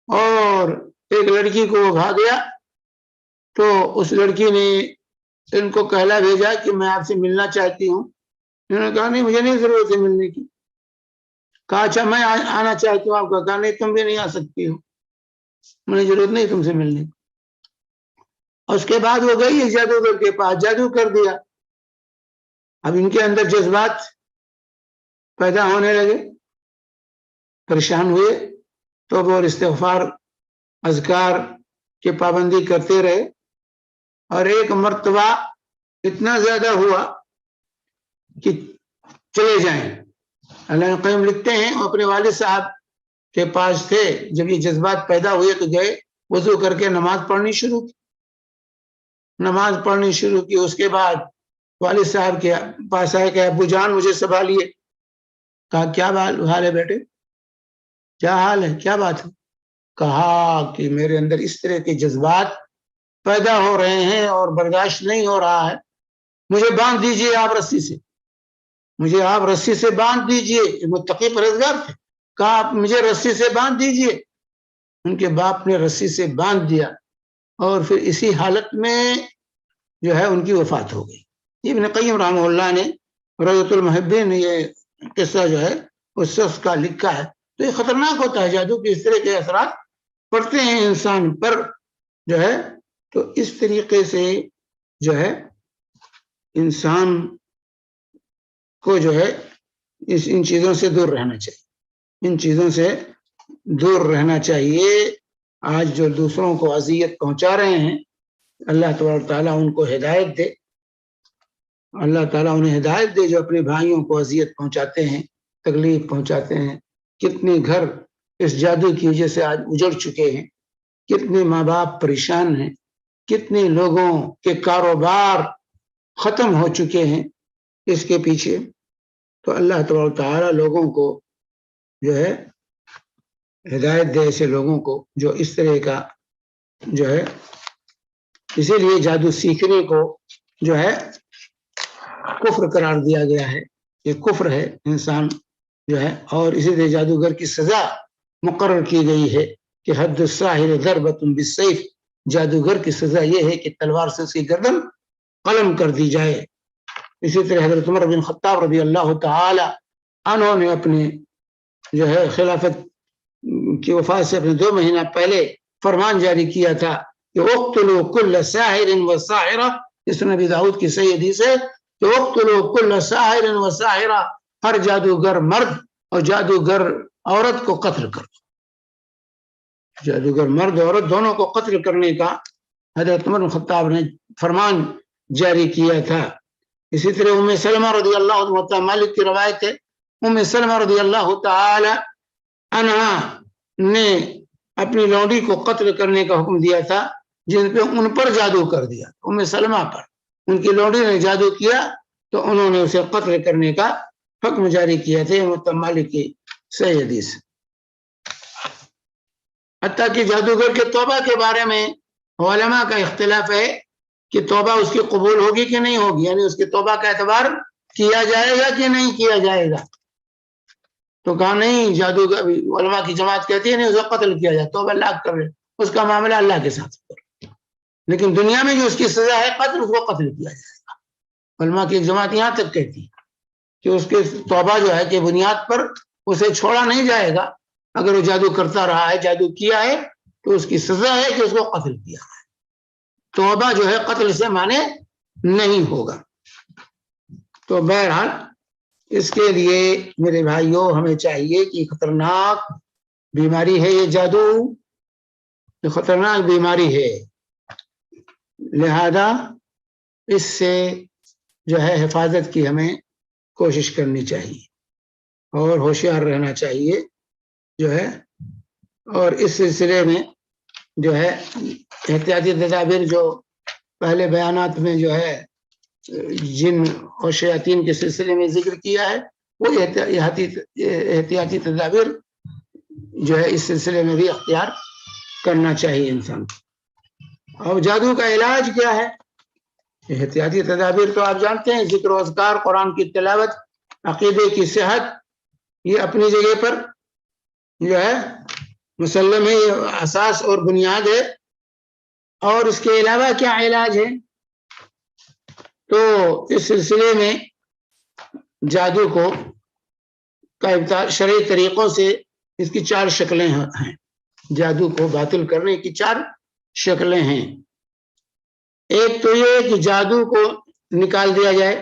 اور ایک لڑکی کو وہ بھا گیا، تو اس لڑکی نے ان کو کہلا بھیجا کہ میں آپ سے ملنا چاہتی ہوں۔ انہوں نے کہا نہیں، مجھے نہیں ضرورت ہے ملنے کی، کہا اچھا میں آنا چاہتی ہوں آپ کا. کہا نہیں تم بھی نہیں آ سکتی ہو, مجھے ضرورت نہیں تم سے ملنے. اس کے بعد وہ گئی اس جادوگر کے پاس, جادو کر دیا. اب ان کے اندر جذبات پیدا ہونے لگے, پریشان ہوئے, تو وہ استغفار اذکار کی پابندی کرتے رہے, اور ایک مرتبہ اتنا زیادہ ہوا کہ چلے جائیں. علامہ قیم لکھتے ہیں اپنے والد صاحب کے پاس تھے, جب یہ جذبات پیدا ہوئے تو گئے, وضو کر کے نماز پڑھنی شروع کی. نماز پڑھنی شروع کی. اس کے بعد والد صاحب کے پاس آئے کہ ابو جان مجھے سنبھالیے. کہا کیا حال ہے بیٹے, کیا حال ہے, کیا بات ہے؟ کہا کہ میرے اندر اس طرح کے جذبات پیدا ہو رہے ہیں اور برداشت نہیں ہو رہا ہے, مجھے باندھ دیجئے آپ رسی سے, مجھے آپ رسی سے باندھ دیجئے. متقی پرہیزگار تھے. کہا آپ مجھے رسی سے باندھ دیجئے. ان کے باپ نے رسی سے باندھ دیا, اور پھر اسی حالت میں جو ہے ان کی وفات ہو گئی. ابن قیم رحمہ اللہ نے روضۃ المحبین یہ قصہ جو ہے اس شخص کا لکھا ہے. تو یہ خطرناک ہوتا ہے, جادو کے اس طرح کے اثرات پڑتے ہیں انسان پر جو ہے. تو اس طریقے سے جو ہے انسان کو جو ہے ان چیزوں سے دور رہنا چاہیے, ان چیزوں سے دور رہنا چاہیے. آج جو دوسروں کو اذیت پہنچا رہے ہیں, اللہ تبارک و تعالیٰ ان کو ہدایت دے, اللہ تعالیٰ انہیں ہدایت دے, جو اپنے بھائیوں کو اذیت پہنچاتے ہیں, تکلیف پہنچاتے ہیں. کتنے گھر اس جادو کی وجہ سے آج اجڑ چکے ہیں, کتنے ماں باپ پریشان ہیں, کتنے لوگوں کے کاروبار ختم ہو چکے ہیں اس کے پیچھے. تو اللہ تبارک و تعالیٰ لوگوں کو جو ہے ہدایت دے, ایسے لوگوں کو جو اس طرح کا جو ہے. اسی لیے جادو سیکھنے کو جو ہے کفر قرار دیا گیا ہے, یہ کفر ہے انسان جو ہے. اور اسی لیے جادوگر کی سزا مقرر کی گئی ہے کہ حد الساحر ضربۃ بالسیف, جادوگر کی سزا یہ ہے کہ تلوار سے اس کی گردن قلم کر دی جائے. اسی طرح حضرت عمر بن خطاب رضی اللہ تعالی عنہ نے اپنے جو ہے خلافت کی وفات سے اپنے 2 مہینہ پہلے فرمان جاری کیا تھا کہ اقتلوا کل ساحر و ساحرہ. اس نبی داؤد کی صحیح حدیث ہے کہ اقتلوا کل ساحر و ساحرہ, ہر جادوگر مرد اور جادوگر عورت کو قتل کرو. جادوگر مرد عورت دونوں کو قتل کرنے کا حضرت عمر بن خطاب نے فرمان جاری کیا تھا. اسی طرح ام سلمہ رضی اللہ عنہ, مالک کی روایت ہے, ام سلمہ رضی اللہ تعالی عنہا نے اپنی لونڈی کو قتل کرنے کا حکم دیا تھا جن پہ ان پر جادو کر دیا. ام سلمہ پر ان کی لونڈی نے جادو کیا تو انہوں نے اسے قتل کرنے کا حکم جاری کیا تھا. مالک کی صحیح حدیث. حتیٰ کہ جادوگر کے توبہ کے بارے میں علماء کا اختلاف ہے کہ توبہ اس کی قبول ہوگی کہ نہیں ہوگی, یعنی اس کی توبہ کا اعتبار کیا جائے گا کہ نہیں کیا جائے گا. تو کہا نہیں, جادوگر علماء کی جماعت کہتی ہے نہیں, اسے قتل کیا جائے, توبہ اللہ کر لے, اس کا معاملہ اللہ کے ساتھ. لیکن دنیا میں جو اس کی سزا ہے قتل, اس کو قتل کیا جائے گا. علماء کی جماعت یہاں تک کہتی ہے کہ اس کے توبہ جو ہے کہ بنیاد پر اسے چھوڑا نہیں جائے گا. اگر وہ جادو کرتا رہا ہے, جادو کیا ہے, تو اس کی سزا ہے کہ اس کو قتل کیا ہے. توبہ جو ہے قتل سے مانے نہیں ہوگا. تو بہرحال اس کے لیے میرے بھائیوں ہمیں چاہیے کہ خطرناک بیماری ہے یہ جادو, یہ خطرناک بیماری ہے, لہذا اس سے جو ہے حفاظت کی ہمیں کوشش کرنی چاہیے اور ہوشیار رہنا چاہیے جو ہے. اور اس سلسلے میں جو ہے احتیاطی تدابیر جو پہلے بیانات میں جو ہے جن اور شیاطین کے سلسلے میں ذکر کیا ہے, وہ احتیاطی تدابیر جو ہے اس سلسلے میں بھی اختیار کرنا چاہیے انسان کو. اور جادو کا علاج کیا ہے؟ احتیاطی تدابیر تو آپ جانتے ہیں, ذکر و اذکار, قرآن کی تلاوت, عقیدے کی صحت, یہ اپنی جگہ پر جو ہے مسلم ہے, یہ اساس اور بنیاد ہے. اور اس کے علاوہ کیا علاج ہے؟ تو اس سلسلے میں جادو کو کا شرعی طریقوں سے اس کی 4 شکلیں ہیں. جادو کو باطل کرنے کی 4 شکلیں ہیں. ایک تو یہ کہ جادو کو نکال دیا جائے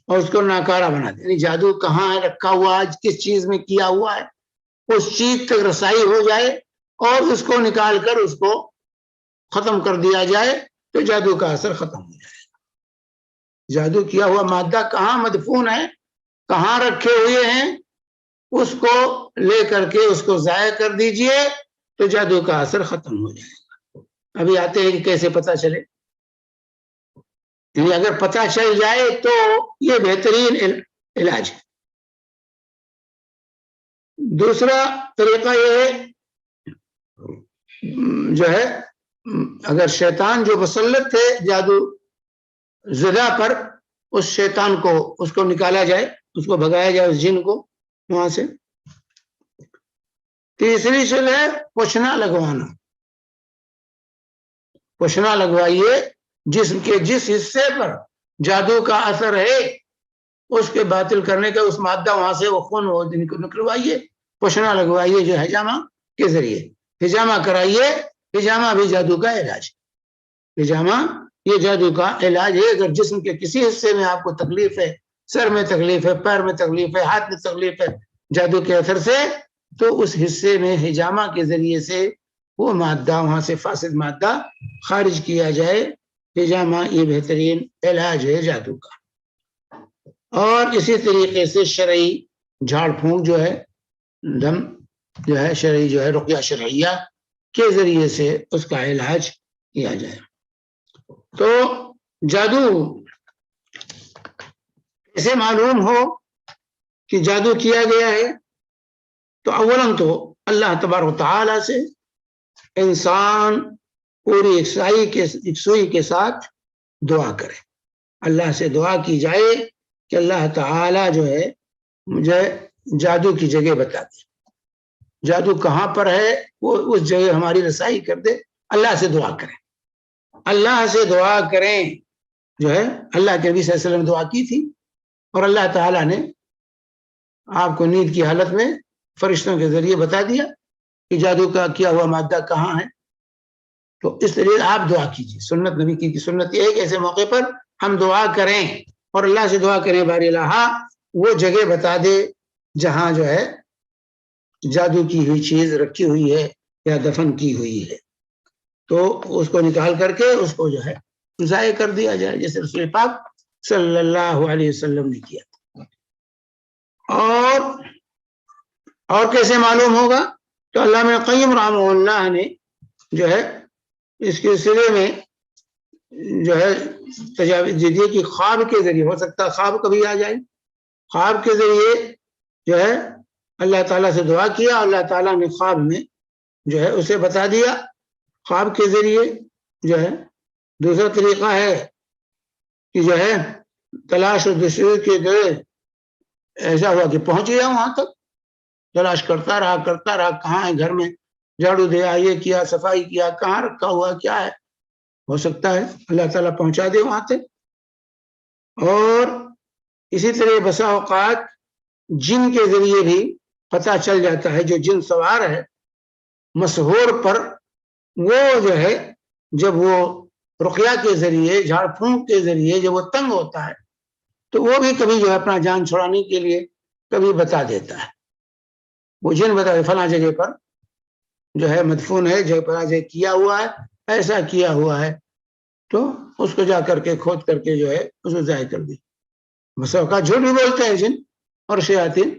اور اس کو ناکارہ بنا دیا. یعنی جادو کہاں ہے رکھا ہوا ہے, کس چیز میں کیا ہوا ہے, اس چیز تک رسائی ہو جائے اور اس کو نکال کر اس کو ختم کر دیا جائے تو جادو کا اثر ختم ہو جائے. جادو کیا ہوا مادہ کہاں مدفون ہے, کہاں رکھے ہوئے ہیں, اس کو لے کر کے اس کو ضائع کر دیجئے تو جادو کا اثر ختم ہو جائے گا. ابھی آتے ہیں کہ کیسے پتہ چلے. یعنی اگر پتہ چل جائے تو یہ بہترین علاج ہے. دوسرا طریقہ یہ ہے جو ہے اگر شیطان جو مسلط ہے جادو زدہ پر, اس شیطان کو اس کو نکالا جائے, اس کو بھگایا جائے, اس جن کو وہاں سے. تیسری شکل ہے پوچھنا لگوانا. پوچھنا لگوائیے جسم کے جس حصے پر جادو کا اثر ہے اس کے باطل کرنے کا, اس مادہ وہاں سے وہ خون وہ نکلوائیے, پوچھنا لگوائیے جو حجامہ کے ذریعے. حجامہ کرائیے. حجامہ بھی جادو کا علاج ہے. حجامہ یہ جادو کا علاج ہے. اگر جسم کے کسی حصے میں آپ کو تکلیف ہے, سر میں تکلیف ہے, پیر میں تکلیف ہے, ہاتھ میں تکلیف ہے جادو کے اثر سے, تو اس حصے میں حجامہ کے ذریعے سے وہ مادہ وہاں سے فاسد مادہ خارج کیا جائے. حجامہ یہ بہترین علاج ہے جادو کا. اور اسی طریقے سے شرعی جھاڑ پھونک جو ہے, دم جو ہے شرعی جو ہے رقیہ شرعیہ کے ذریعے سے اس کا علاج کیا جائے. تو جادو ایسے معلوم ہو کہ جادو کیا گیا ہے تو اولاً تو اللہ تبارک و تعالی سے انسان پوری یکسوئی کے ساتھ دعا کرے. اللہ سے دعا کی جائے کہ اللہ تعالی جو ہے مجھے جادو کی جگہ بتا دے, جادو کہاں پر ہے وہ اس جگہ ہماری رسائی کر دے. اللہ سے دعا کریں, اللہ سے دعا کریں. جو ہے اللہ کے نبی صلی اللہ علیہ وسلم نے دعا کی تھی اور اللہ تعالیٰ نے آپ کو نیند کی حالت میں فرشتوں کے ذریعے بتا دیا کہ جادو کا کیا ہوا مادہ کہاں ہے. تو اس طریقے آپ دعا کیجیے. سنت نبی کی سنت یہ ہے کہ ایسے موقع پر ہم دعا کریں اور اللہ سے دعا کریں باری اللہ وہ جگہ بتا دے جہاں جو ہے جادو کی ہوئی چیز رکھی ہوئی ہے یا دفن کی ہوئی ہے, تو اس کو نکال کر کے اس کو جو ہے ضائع کر دیا جائے, جیسے رسول پاک صلی اللہ علیہ وسلم نے کیا تھا. اور کیسے معلوم ہوگا, تو علامہ قیم رحمہ اللہ نے جو ہے اس کے سلسلے میں جو ہے تجاویز دی کہ خواب کے ذریعے ہو سکتا ہے, خواب کبھی آ جائے, خواب کے ذریعے جو ہے اللہ تعالیٰ سے دعا کیا, اللہ تعالیٰ نے خواب میں جو ہے اسے بتا دیا خواب کے ذریعے جو ہے. دوسرا طریقہ ہے کہ جو ہے تلاش و جستجو کے ذریعے ایسا ہوا کہ پہنچ گیا وہاں تک, تلاش کرتا رہا کہاں ہے, گھر میں جھاڑو دیا, یہ کیا, صفائی کیا, کہاں رکھا ہوا کیا ہے, ہو سکتا ہے اللہ تعالیٰ پہنچا دے وہاں تک. اور اسی طرح بسا اوقات جن کے ذریعے بھی پتہ چل جاتا ہے, جو جن سوار ہے مسحور پر, وہ جو ہے جب وہ رقیہ کے ذریعے جھاڑ پھونک کے ذریعے جب وہ تنگ ہوتا ہے تو وہ بھی کبھی جو ہے اپنا جان چھڑانے کے لیے کبھی بتا دیتا ہے. وہ جن بتا دے فلاں جگہ پر جو ہے مدفون ہے, جو فلاں جگہ کیا ہوا ہے, ایسا کیا ہوا ہے, تو اس کو جا کر کے کھود کر کے جو ہے اس کو ضائع کر دی. بسا اوقات جھوٹ بھی بولتے ہیں جن اور شیاطین,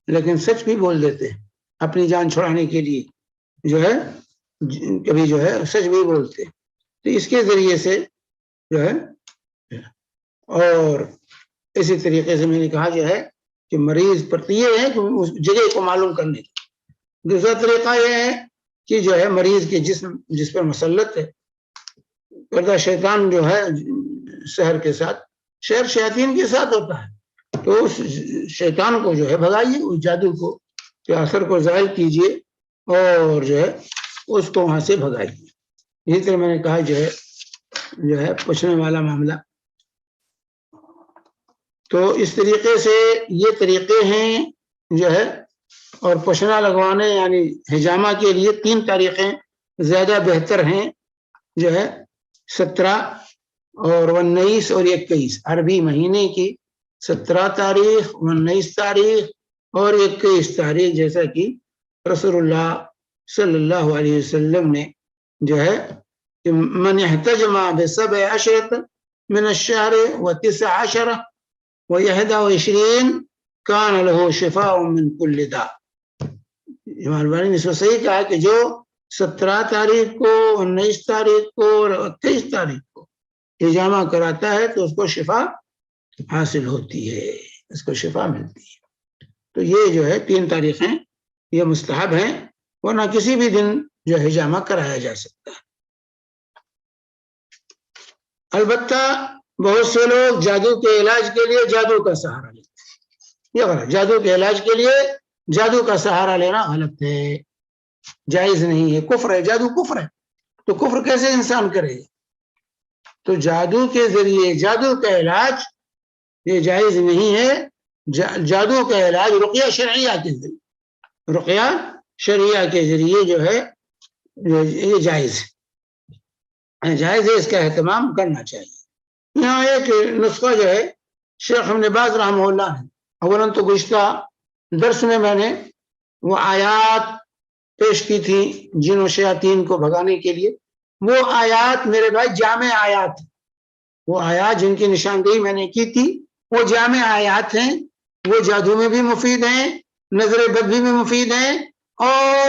لیکن سچ بھی بول دیتے ہیں اپنی جان چھڑانے کے لیے, جو ہے کبھی جو ہے سچ بھی بولتے ہیں. تو اس کے ذریعے سے جو ہے, اور اسی طریقے سے میں نے کہا جو ہے کہ مریض پر یہ ہے کہ اس جگہ کو معلوم کرنے کا. دوسرا طریقہ یہ ہے کہ جو ہے مریض کے جسم جس پر مسلط ہے پردہ شیطان جو ہے شہر کے ساتھ, شہر شیاطین کے ساتھ ہوتا ہے, تو اس شیطان کو جو ہے بھگائیے, اس جادو کو کے اثر کو ظاہر کیجیے اور جو ہے اس کو وہاں سے بھگائیے. اسی طرح میں نے کہا جو ہے پوچھنے والا معاملہ. تو اس طریقے سے یہ طریقے ہیں جو ہے اور پشنا لگوانے یعنی حجامہ کے لیے 3 تاریخیں زیادہ بہتر ہیں، جو ہے 17 اور 19 اور 21 عربی مہینے کی 17 تاریخ، 19 تاریخ اور 21 تاریخ، جیسا کہ رسول اللہ صلی اللہ علیہ وسلم نے جو ہے من احتجم بسبع عشرة من الشهر و19 و21 كان له شفاء من كل داء۔ امام البانی نے اس کو صحیح کہا کہ جو 17 تاریخ کو، 19 تاریخ کو اور 21 تاریخ کو حجامہ کراتا ہے تو اس کو شفا حاصل ہوتی ہے، اس کو شفا ملتی ہے۔ تو یہ جو ہے 3 تاریخیں یہ مستحب ہیں، ورنہ کسی بھی دن جو حجامہ کرایا جا سکتا ہے۔ البتہ بہت سے لوگ جادو کے علاج کے لیے جادو کا سہارا لیتے ہیں، یہ غلط۔ جادو کے علاج کے لیے جادو کا سہارا لینا غلط ہے، جائز نہیں ہے، کفر ہے، جادو کفر ہے۔ تو کفر کیسے انسان کرے گا؟ تو جادو کے ذریعے جادو کا علاج یہ جائز نہیں ہے۔ جادو کا علاج رقیہ شرعیہ کے ذریعے، رقیہ شرعیہ کے ذریعے جو ہے یہ جائز ہے، جائز ہے، اس کا اہتمام کرنا چاہیے۔ یہاں ایک نسخہ جو ہے شیخ ابن باز رحمہ اللہ نے، اولاً تو گزشتہ درس میں نے وہ آیات پیش کی تھی جن و شیاطین کو بھگانے کے لیے، وہ آیات میرے بھائی جامع آیات، وہ آیات جن کی نشاندہی میں نے کی تھی وہ جامع آیات ہیں، وہ جادو میں بھی مفید ہیں، نظر بد بھی مفید ہیں، اور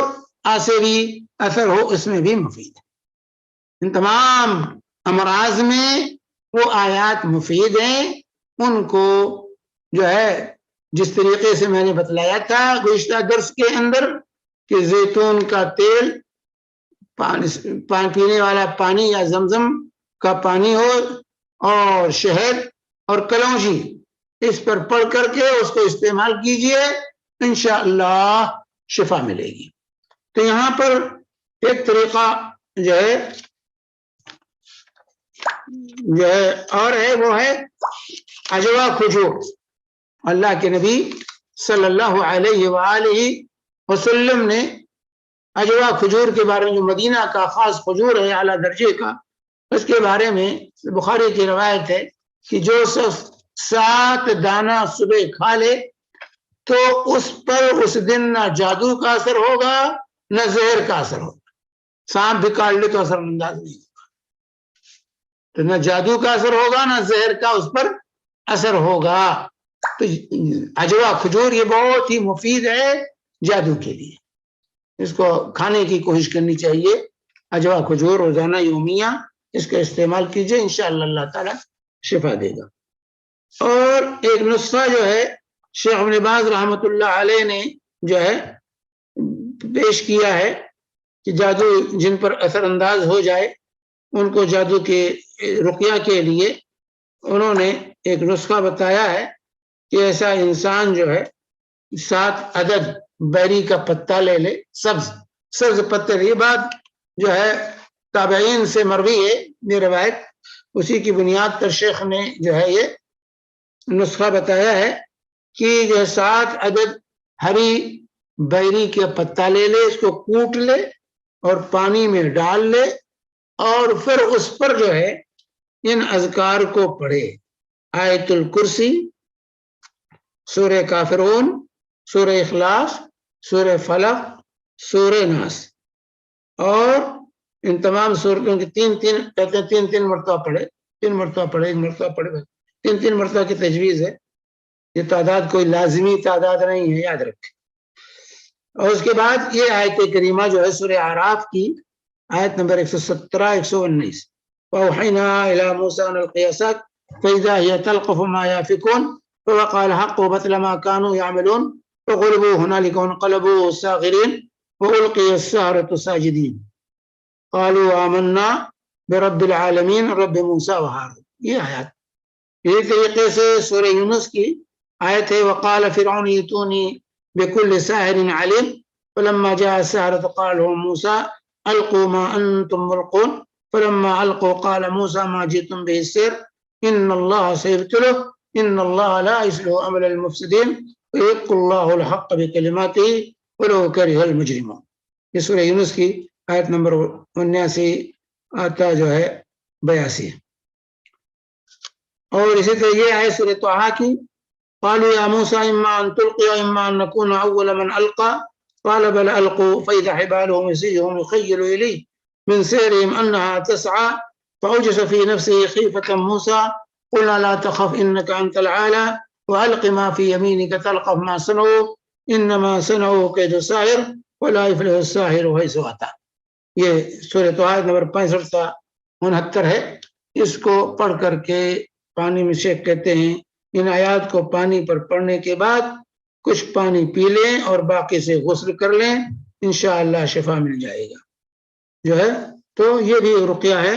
آثری اثر ہو اس میں بھی مفید ہے۔ ان تمام امراض میں وہ آیات مفید ہیں، ان کو جو ہے جس طریقے سے میں نے بتلایا تھا گزشتہ درس کے اندر کہ زیتون کا تیل، پینے والا پانی یا زمزم کا پانی ہو، اور شہد اور کلونجی، اس پر پڑھ کر کے اس کو استعمال کیجئے، انشاءاللہ شفا ملے گی۔ تو یہاں پر ایک طریقہ جو ہے اور ہے، وہ ہے عجوا کھجور۔ اللہ کے نبی صلی اللہ علیہ وآلہ وسلم نے عجوا کھجور کے بارے میں، جو مدینہ کا خاص کھجور ہے اعلیٰ درجے کا، اس کے بارے میں بخاری کی روایت ہے کہ جو شخص 7 دانہ صبح کھا لے تو اس پر اس دن نہ جادو کا اثر ہوگا نہ زہر کا اثر ہوگا۔ سانپ بھی کاٹ لے تو اثر انداز نہیں ہوگا، تو نہ جادو کا اثر ہوگا نہ زہر کا اس پر اثر ہوگا۔ تو عجوا کھجور یہ بہت ہی مفید ہے جادو کے لیے، اس کو کھانے کی کوشش کرنی چاہیے۔ عجوا کھجور روزانہ یومیہ اس کا استعمال کیجئے، انشاءاللہ اللہ تعالی شفا دے گا۔ اور ایک نسخہ جو ہے شیخ ابن باز رحمۃ اللہ علیہ نے جو ہے پیش کیا ہے کہ جادو جن پر اثر انداز ہو جائے ان کو جادو کے رقیہ کے لیے انہوں نے ایک نسخہ بتایا ہے کہ ایسا انسان جو ہے 7 عدد بیری کا پتا لے لے، سبز پتر۔ یہ بات جو ہے تابعین سے مروی ہے یہ روایت، اسی کی بنیاد پر شیخ نے جو ہے یہ نسخہ بتایا ہے کہ جو 7 عدد ہری بیری کے پتا لے لے، اس کو کوٹ لے اور پانی میں ڈال لے، اور پھر اس پر جو ہے ان اذکار کو پڑھے: آیت الکرسی، سورہ کافرون، سورہ اخلاص، سورہ فلق، سورہ ناس، اور ان تمام صورتوں کی 3 مرتبہ پڑھے، 3 مرتبہ پڑھے، 1 مرتبہ پڑھے، 3 مرتبہ کی تجویز ہے۔ یہ تعداد کوئی لازمی تعداد نہیں ہے، یاد رکھیں۔ اور اس کے بعد یہ آیت کریمہ جو ہے سورہ اعراف کی آیت نمبر 117 119، وَأَوْحَيْنَا إِلَى مُوسَىٰ أَنْ أَلْقِ عَصَاكَ فَإِذَا هِيَ تَلْقَفُ مَا يَأْفِكُونَ وَوَقَعَ الْحَقُّ وَبَطَلَ مَا كَانُوا يَعْمَلُونَ فَغُلِبُوا هُنَالِكَ وَانقَلَبُوا صَاغِرِينَ وَأُلْقِيَ السَّحَرَةُ سَاجِدِينَ قَالُوا آمَنَّا بِرَبِّ الْعَالَمِينَ رَبِّ مُوسَىٰ وَهَارُونَ۔ یہ آیات اسی طریقے سے سورہ یونس کی آیت ہے: وَقَالَ فِرْعَوْنُ ائْتُونِي بِكُلِّ سَاحِرٍ عَلِيمٍ فَلَمَّا جَاءَ السَّحَرَةُ قَالَ لَهُم مُوسَىٰ أَلْقُوا مَا أَنتُم مُلْقُونَ فَلَمَّا أَلْقَوْا قَالَ مُوسَىٰ مَا جِئْتُم بِهِ السِّحْرُ إِنَّ اللَّهَ سَيُبْطِلُهُ إِنَّ اللَّهَ لَا يُصْلِحُ عَمَلَ الْمُفْسِدِينَ وَيَحْقُ اللَّهُ الْحَقَّ بِكَلِمَاتِهِ وَلَوْ كَرِهَ الْمُجْرِمُونَ. یہ سورہ یونس کی آیت نمبر 79 آتا جو ہے 82. اور اسی طرح یہ ہے سورہ طٰہٰ کی قالوا يا موسى إما أن تلقي وإما أن نكون أول من ألقى قال بل ألقوا فإذا حبالهم وعصيهم يخيل إليه من سحرهم أنها تسعى فأوجس في نفسه خيفة موسى قلنا لا تخف إنك أنت الأعلى وألق ما في يمينك تلقف ما صنعوا إنما صنعوا كيد ساحر ولا يفلح الساحر حيث أتى. یہ سورہ طٰہٰ نمبر 65 سے 69 ہے. اس کو پڑھ کر کے پانی میں شیخ کہتے ہیں ان آیات کو پانی پر پڑھنے کے بعد کچھ پانی پی لیں اور باقی سے غسل کر لیں، انشاءاللہ شفا مل جائے گا جو ہے. تو یہ بھی رقیہ ہے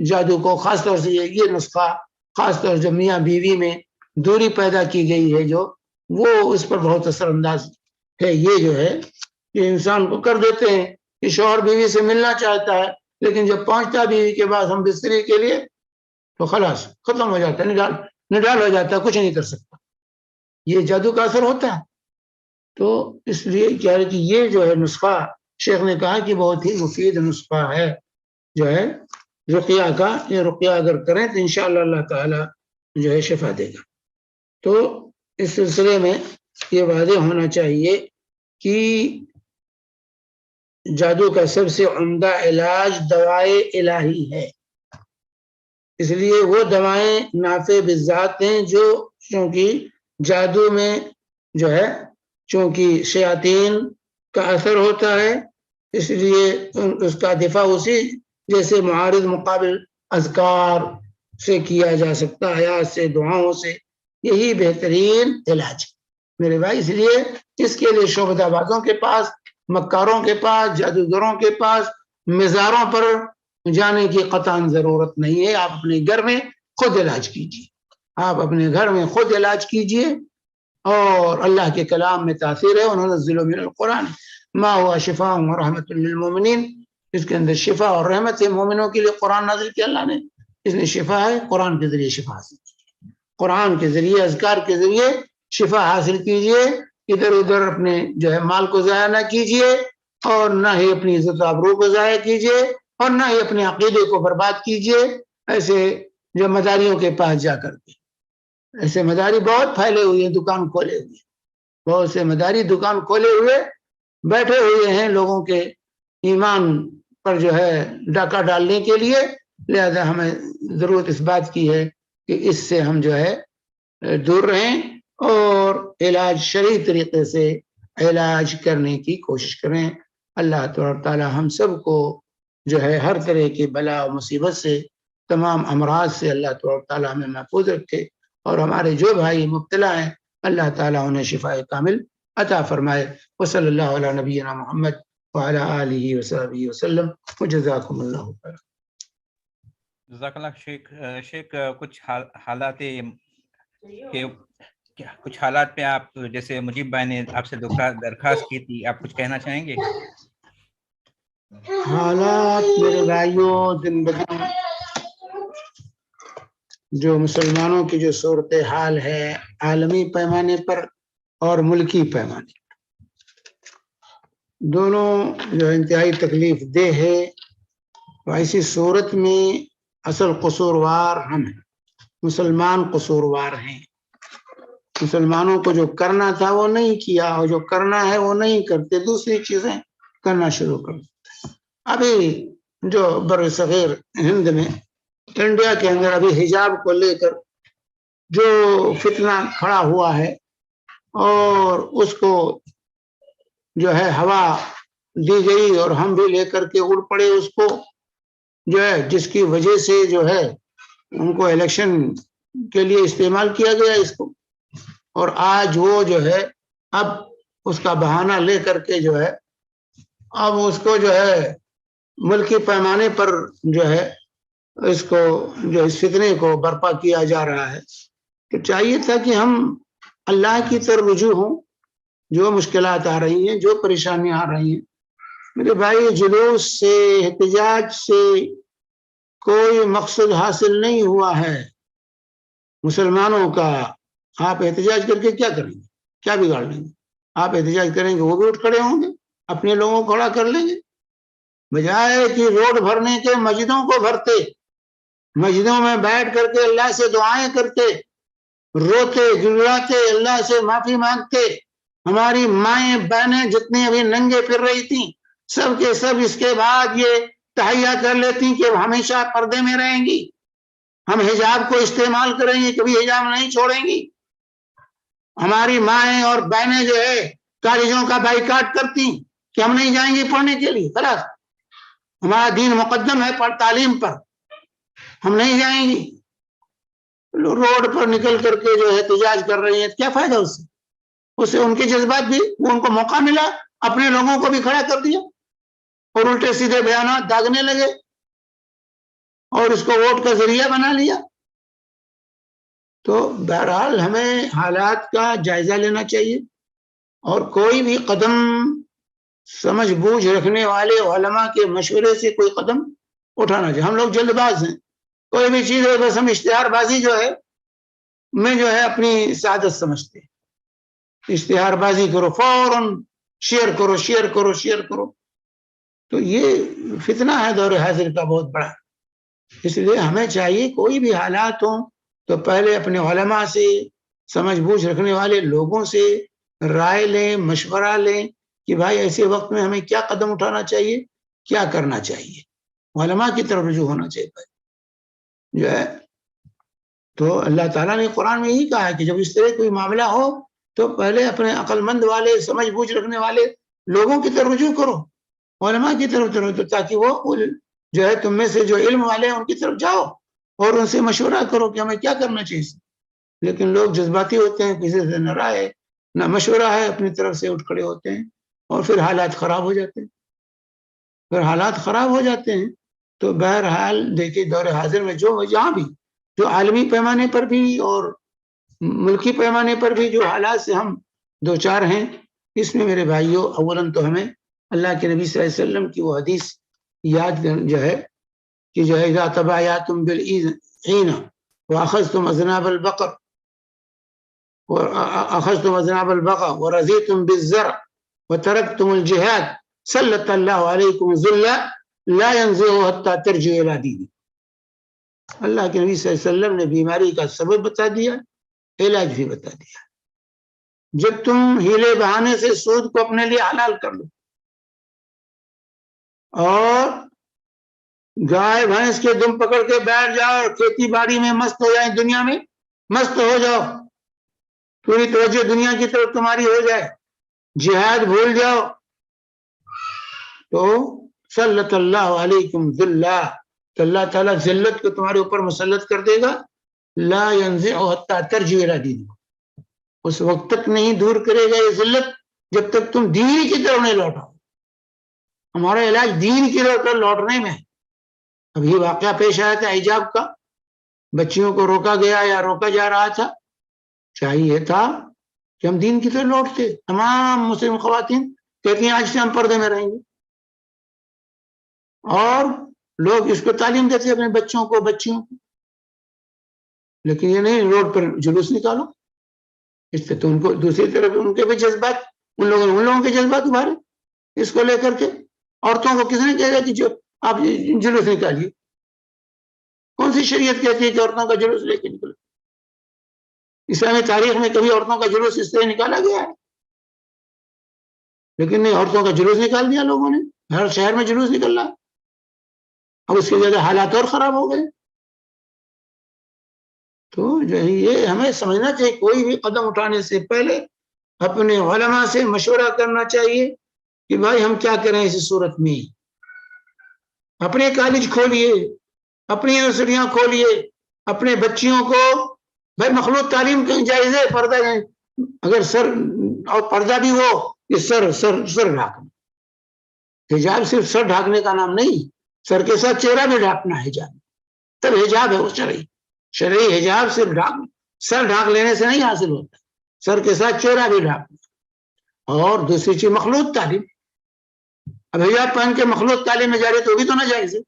جادو کو، خاص طور سے یہ نسخہ خاص طور سے میاں بیوی میں دوری پیدا کی گئی ہے جو وہ اس پر بہت اثر انداز ہے. یہ جو ہے یہ انسان کو کر دیتے ہیں کہ شوہر بیوی سے ملنا چاہتا ہے لیکن جب پہنچتا بیوی کے بعد ہم بستری کے لیے تو خلاص ختم ہو جاتا ہے، نڈال ہو جاتا ہے، کچھ نہیں کر سکتا. یہ جادو کا اثر ہوتا ہے. تو اس لیے کہہ رہے کہ یہ جو ہے نسخہ شیخ نے کہا کہ بہت ہی مفید نسخہ ہے جو ہے رقیہ کا. یہ رقیہ اگر کریں تو انشاءاللہ اللہ تعالی جو ہے شفا دے گا. تو اس سلسلے میں یہ واضح ہونا چاہیے کہ جادو کا سب سے عمدہ علاج دوائے الہی ہے. اس لیے وہ دوائیں نافع بالذات ہیں جو چونکہ جادو میں جو ہے چونکہ شیاطین کا اثر ہوتا ہے، اس لیے اس کا دفاع اسی جیسے معارض مقابل اذکار سے کیا جا سکتا ہے، آیات سے، دعاؤں سے. یہی بہترین علاج میرے بھائی. اس لیے اس کے لیے شعبدہ بازوں کے پاس، مکاروں کے پاس، جادوگروں کے پاس، مزاروں پر جانے کی قطعاً ضرورت نہیں ہے. آپ اپنے گھر میں خود علاج کیجیے، آپ اپنے گھر میں خود علاج کیجیے. اور اللہ کے کلام میں تاثیر ہے وَنُنَزِّلُ مِنَ الْقُرْآنِ مَا هُوَ شِفَاءٌ وَرَحْمَةٌ لِّلْمُؤْمِنِينَ. اس کے اندر شفا اور رحمت ہے مومنوں کے لیے. قرآن نازل کیا اللہ نے، اس میں شفا ہے. قرآن کے ذریعے شفا حاصل کیجیے، قرآن کے ذریعے اذکار کے ذریعے شفا حاصل کیجیے. ادھر ادھر اپنے جو ہے مال کو ضائع نہ کیجیے اور نہ ہی اپنی عزت و آبرو کو ضائع کیجیے اور نہ ہی اپنے عقیدے کو برباد کیجیے. ایسے جو مداریوں کے پاس جا کر کے، ایسے مداری بہت پھیلے ہوئے ہیں، دکان کھولے ہوئے، بہت سے مداری دکان کھولے ہوئے بیٹھے ہوئے ہیں لوگوں کے ایمان پر جو ہے ڈاکہ ڈالنے کے لیے. لہذا ہمیں ضرورت اس بات کی ہے کہ اس سے ہم جو ہے دور رہیں اور علاج شرعی طریقے سے علاج کرنے کی کوشش کریں. اللہ تعالی ہم سب کو جو ہے ہر طرح کی بلا و مصیبت سے، تمام امراض سے اللہ تعالی ہمیں محفوظ رکھے. اور ہمارے جو بھائی مبتلا ہیں اللہ تعالی انہیں شفاء کامل عطا فرمائے. وصلی اللہ علی نبینا محمد وعلی آلہ وصحبہ وسلم وجزاکم اللہ خیر. جزاک اللہ شیخ کچھ حالات کچھ حالات پہ آپ جیسے مجیب بھائی نے آپ سے درخواست کی تھی، آپ کچھ کہنا چاہیں گے؟ حالات میرے بھائیوں دن بدن جو مسلمانوں کی جو صورتحال ہے عالمی پیمانے پر اور ملکی پیمانے دونوں جو انتہائی تکلیف دہ ہے. ایسی صورت میں اصل قصوروار ہم ہیں، مسلمان قصوروار ہیں. مسلمانوں کو جو کرنا تھا وہ نہیں کیا اور جو کرنا ہے وہ نہیں کرتے، دوسری چیزیں کرنا شروع کر دیتے. ابھی جو بر صغیر ہند میں، انڈیا کے اندر ابھی حجاب کو لے کر جو فتنہ کھڑا ہوا ہے اور اس کو جو ہے ہوا دی گئی اور ہم بھی لے کر کے اڑ پڑے اس کو، جو ہے جس کی وجہ سے جو ہے ان کو الیکشن کے لیے استعمال کیا گیا اس کو. اور آج وہ جو ہے اب اس کا بہانہ لے کر کے جو ہے اب اس کو جو ہے ملکی پیمانے پر جو ہے اس کو جو اس فتنے کو برپا کیا جا رہا ہے. تو چاہیے تھا کہ ہم اللہ کی طرف رجوع ہوں. جو مشکلات آ رہی ہیں، جو پریشانیاں آ رہی ہیں میرے بھائی، جلوس سے احتجاج سے کوئی مقصد حاصل نہیں ہوا ہے مسلمانوں کا. آپ احتجاج کر کے کیا کریں گے؟ کیا بگاڑ لیں گے؟ آپ احتجاج کریں گے وہ بھی اٹھ کھڑے ہوں گے، اپنے لوگوں کو کھڑا کر لیں گے. بجائے کہ روڈ بھرنے کے مسجدوں کو بھرتے، مسجدوں میں بیٹھ کر کے اللہ سے دعائیں کرتے، روتے گڑگڑاتے، اللہ سے معافی مانگتے. ہماری مائیں بہنیں جتنی ابھی ننگے پھر رہی تھیں، سب کے سب اس کے بعد یہ تہیا کر لیتی کہ ہمیشہ پردے میں رہیں گی، ہم حجاب کو استعمال کریں گے، کبھی حجاب نہیں چھوڑیں گی. ہماری مائیں اور بہنیں جو ہے کالجوں کا بائیکاٹ کرتی کہ ہم نہیں جائیں گی پڑھنے کے لیے، خلاص ہمارا دین مقدم ہے پر تعلیم پر، ہم نہیں جائیں گی. روڈ پر نکل کر کے جو ہے احتجاج کر رہی ہیں، کیا فائدہ اس سے ان کے جذبات بھی، وہ ان کو موقع ملا، اپنے لوگوں کو بھی کھڑا کر دیا اور الٹے سیدھے بیانات داغنے لگے اور اس کو ووٹ کا ذریعہ بنا لیا. تو بہرحال ہمیں حالات کا جائزہ لینا چاہیے اور کوئی بھی قدم سمجھ بوجھ رکھنے والے علماء کے مشورے سے کوئی قدم اٹھانا چاہیے. ہم لوگ جلد باز ہیں، کوئی بھی چیز ہے بس ہم اشتہار بازی جو ہے میں جو ہے اپنی سعادت سمجھتے ہیں. اشتہار بازی کرو، فوراً شیئر کرو شیئر کرو شیئر کرو. تو یہ فتنہ ہے دور حاضر کا بہت بڑا. اس لیے ہمیں چاہیے کوئی بھی حالات ہوں تو پہلے اپنے علماء سے، سمجھ بوجھ رکھنے والے لوگوں سے رائے لیں، مشورہ لیں کہ بھائی ایسے وقت میں ہمیں کیا قدم اٹھانا چاہیے، کیا کرنا چاہیے. علماء کی طرف رجوع ہونا چاہیے جو ہے. تو اللہ تعالیٰ نے قرآن میں یہی کہا ہے کہ جب اس طرح کوئی معاملہ ہو تو پہلے اپنے عقل مند والے، سمجھ بوجھ رکھنے والے لوگوں کی طرف رجوع کرو، علماء کی طرف تو تاکہ وہ جو ہے تم میں سے جو علم والے ہیں ان کی طرف جاؤ اور ان سے مشورہ کرو کہ ہمیں کیا کرنا چاہیے. لیکن لوگ جذباتی ہوتے ہیں، کسی سے نہ رائے نہ مشورہ ہے، اپنی طرف سے اٹھ کھڑے ہوتے ہیں اور پھر حالات خراب ہو جاتے ہیں. پھر حالات خراب ہو جاتے ہیں تو بہرحال دیکھیے دور حاضر میں جو جہاں بھی جو عالمی پیمانے پر بھی اور ملکی پیمانے پر بھی جو حالات سے ہم دو چار ہیں، اس میں میرے بھائیوں اولاً تو ہمیں اللہ کے نبی صلی اللہ علیہ وسلم کی وہ حدیث یاد جو ہے کہ جو ہے اذا تبایعتم بالعین واخذتم اذناب البقر ورضیتم بالزرع وترکتم الجہاد سلط اللہ علیکم ذلا لا ينزعه حتى ترجعوا الى دینکم. اللہ کے نبی صلی اللہ علیہ وسلم نے بیماری کا سبب بتا دیا، علاج بھی بتا دیا. جب تم ہیلے بہانے سے سود کو اپنے لیے حلال کر لو اور گائے بھینس کے دم پکڑ کے بیٹھ جاؤ اور کھیتی باڑی میں مست ہو جائیں، دنیا میں مست ہو جاؤ، پوری توجہ دنیا کی طرف تمہاری ہو جائے، جہاد بھول جاؤ، تو سلط اللہ علیکم ذلا، تو اللہ تعالیٰ ذلت کو تمہارے اوپر مسلط کر دے گا. لا ينزعه حتى ترجعوا الى دینکم، اس وقت تک نہیں دور کرے گا یہ ذلت جب تک تم دین کی طرف نہیں لوٹاؤ. ہمارا علاج دین کی طرف لوٹنے میں ہے. اب یہ واقعہ پیش آیا تھا حجاب کا، بچیوں کو روکا گیا یا روکا جا رہا تھا، چاہیے تھا کہ ہم دین کی طرف لوٹتے. تمام مسلم خواتین کہتی ہیں آج سے ہم پردے میں رہیں گے، اور لوگ اس کو تعلیم دیتے اپنے بچوں کو بچیوں کو. لیکن یہ نہیں روڈ پر جلوس نکالو، اس سے تو ان کو دوسری طرف ان کے بھی جذبات، ان لوگوں کے جذبات ابھارے اس کو لے کر کے. عورتوں کو کس نے کہہ رہا کہ جو آپ جلوس نکالیے؟ کون سی شریعت کہتی ہے کہ عورتوں کا جلوس لے کے نکلو؟ اسلامی تاریخ میں کبھی عورتوں کا جلوس اس طرح نکالا گیا ہے؟ لیکن نہیں، عورتوں کا جلوس نکال دیا لوگوں نے، ہر شہر میں جلوس نکل رہا. اب اس کی وجہ حالات اور خراب ہو گئے. تو جو ہے یہ ہمیں سمجھنا چاہیے کوئی بھی قدم اٹھانے سے پہلے اپنے علماء سے مشورہ کرنا چاہیے کہ بھائی ہم کیا کریں اس صورت میں. اپنے کالج کھولیے، اپنی یونیورسٹیاں کھولیے، اپنے بچیوں کو بھائی مخلوط تعلیم جائز ہے، پردہ اگر سر اور پردہ بھی ہو یہ سر ڈھانکنا. حجاب صرف سر ڈھانکنے کا نام نہیں، سر کے ساتھ چہرہ بھی ڈھانپنا ہے حجاب، تب حجاب ہے وہ شرعی حجاب صرف سر ڈھانک لینے سے نہیں حاصل ہوتا، سر کے ساتھ چہرہ بھی ڈھانپنا. اور دوسری چیز مخلوط تعلیم. اب حجاب پہن کے مخلوط تعلیم میں جا رہے تو بھی تو نہ جائز ہے.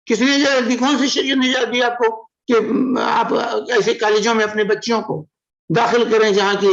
کس نے اجازت دی؟ کون سی شریعت نے اجازت دی آپ کو کہ آپ ایسے کالجوں میں اپنے بچیوں کو داخل کریں جہاں کی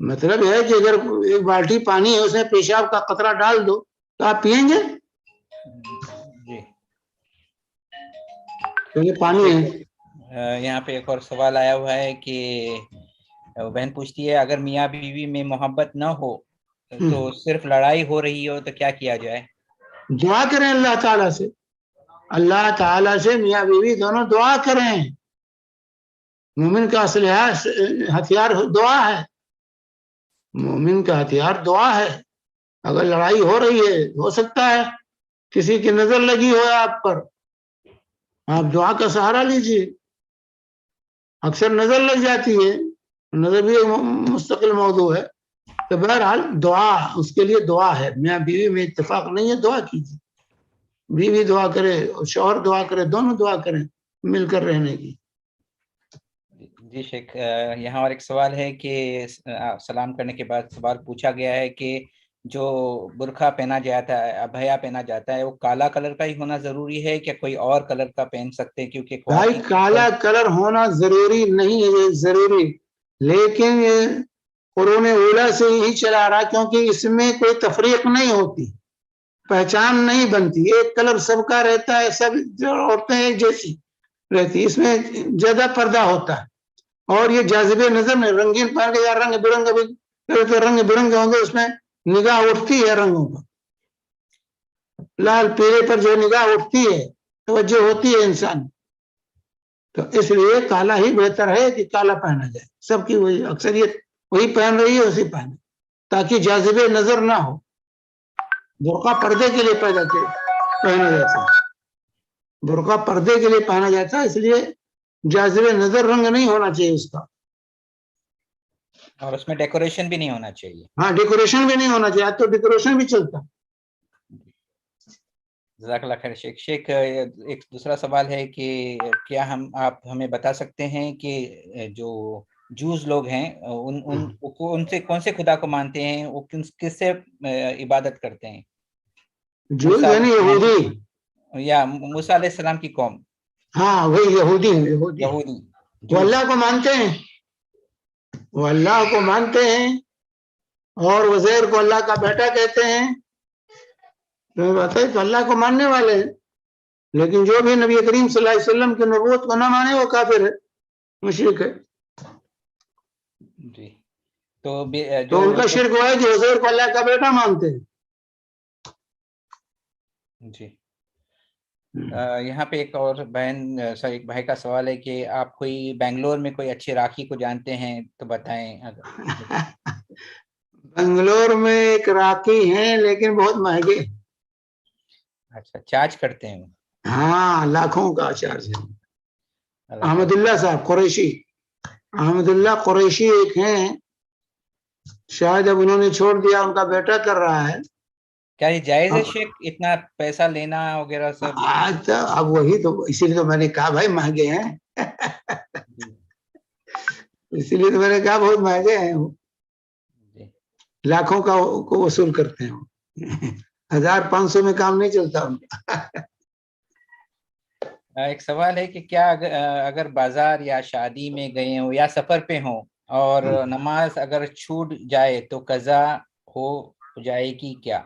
مطلب ہے کہ اگر ایک بالٹی پانی ہے اس میں پیشاب کا قطرہ ڈال دو تو آپ پیئیں گے؟ جی کیونکہ پانی ہے. یہاں پہ ایک اور سوال آیا ہوا ہے کہ بہن پوچھتی ہے اگر میاں بیوی میں محبت نہ ہو تو صرف لڑائی ہو رہی ہو تو کیا کیا جائے؟ دعا کریں اللہ تعالیٰ سے. اللہ تعالیٰ سے میاں بیوی دونوں دعا کریں. مومن کا اصل ہتھیار دعا ہے. مومن کا ہتھیار دعا ہے. اگر لڑائی ہو رہی ہے ہو سکتا ہے کسی کی نظر لگی ہو آپ پر, آپ دعا کا سہارا لیجیے. اکثر نظر لگ جاتی ہے, نظر بھی ایک مستقل موضوع ہے. تو بہرحال دعا, اس کے لیے دعا ہے. میاں بیوی میں اتفاق نہیں ہے, دعا کیجیے. بیوی دعا کرے اور شوہر دعا کرے, دونوں دعا کریں مل کر رہنے کی. جی شیخ, یہاں اور ایک سوال ہے کہ سلام کرنے کے بعد سوال پوچھا گیا ہے کہ جو برقع پہنا جاتا ہے, ابھیا پہنا جاتا ہے, وہ کالا کلر کا ہی ہونا ضروری ہے کیا کوئی اور کلر کا پہن سکتے ہیں؟ کیونکہ بھائی کالا کلر ہونا ضروری نہیں ہے, ضروری, لیکن یہ قرون اولیٰ سے ہی چلا رہا کیونکہ اس میں کوئی تفریق نہیں ہوتی, پہچان نہیں بنتی. ایک کلر سب کا رہتا ہے, سب عورتیں ایک جیسی رہتی, اس میں زیادہ پردہ ہوتا ہے. اور یہ جاذب نظر میں رنگین پہن کے یا رنگ برنگے ہوں گے, اس میں نگاہ اٹھتی ہے رنگوں پر, لال پیلے پر جو نگاہ اٹھتی ہے توجہ ہوتی ہے انسان. تو اس لیے کالا ہی بہتر ہے کہ کالا پہنا جائے. سب کی وہی اکثریت وہی پہن رہی ہے, اسی پہنے تاکہ جاذب نظر نہ ہو. برقع پردے کے لیے پہنا جاتا ہے, برقع پردے کے لیے پہنا جاتا ہے, اس لیے جاذب نظر رنگ نہیں ہونا چاہیے اس کا, اور اس میں ڈیکوریشن بھی نہیں ہونا چاہیے. ہاں ڈیکوریشن بھی نہیں ہونا چاہیے, تو ڈیکوریشن بھی چلتا. جزاک اللہ خیر شیخ. شیخ ایک دوسرا سوال ہے کہ کیا آپ ہمیں بتا سکتے ہیں کہ جو جوز لوگ ہیں ان سے کون سے خدا کو مانتے ہیں, وہ کس سے عبادت کرتے ہیں؟ جوز یعنی یہودی, یا موسیٰ علیہ السلام کی قوم؟ ہاں وہی یہودی. وہ اللہ کو مانتے ہیں, وہ اللہ کو مانتے ہیں, اور عزیر کو اللہ کا بیٹا کہتے ہیں. بات ہے تو اللہ کو ماننے والے ہیں, لیکن جو بھی نبی کریم صلی اللہ علیہ وسلم کی نبوت کو نہ مانے وہ کافر ہے, مشرک ہے. جی تو ان کا شرک ہوا ہے کہ عزیر کو اللہ کا بیٹا مانتے ہیں. جی یہاں پہ ایک اور ایک بھائی کا سوال ہے کہ آپ کوئی بنگلور میں کوئی اچھے راکھی کو جانتے ہیں تو بتائیں. بنگلور میں ایک راکھی ہیں لیکن بہت مہنگے. اچھا, چارج کرتے ہیں؟ ہاں لاکھوں کا چارج ہے. احمد اللہ صاحب قریشی, احمد اللہ قریشی ایک ہیں, شاید اب انہوں نے چھوڑ دیا, ان کا بیٹا کر رہا ہے. کیا یہ جائز ہے شیخ اتنا پیسہ لینا وغیرہ سب؟ اب وہی تو, اسی لیے تو میں نے کہا بھائی مہنگے ہیں, اسی لیے تو میں نے کہا بہت مہنگے ہیں. لاکھوں کا کو وصول کرتے ہیں, 1500 میں کام نہیں چلتا ان کا. ایک سوال ہے کہ کیا اگر بازار یا شادی میں گئے ہوں یا سفر پہ ہوں اور نماز اگر چھوٹ جائے تو قضا ہو جائے گی کیا؟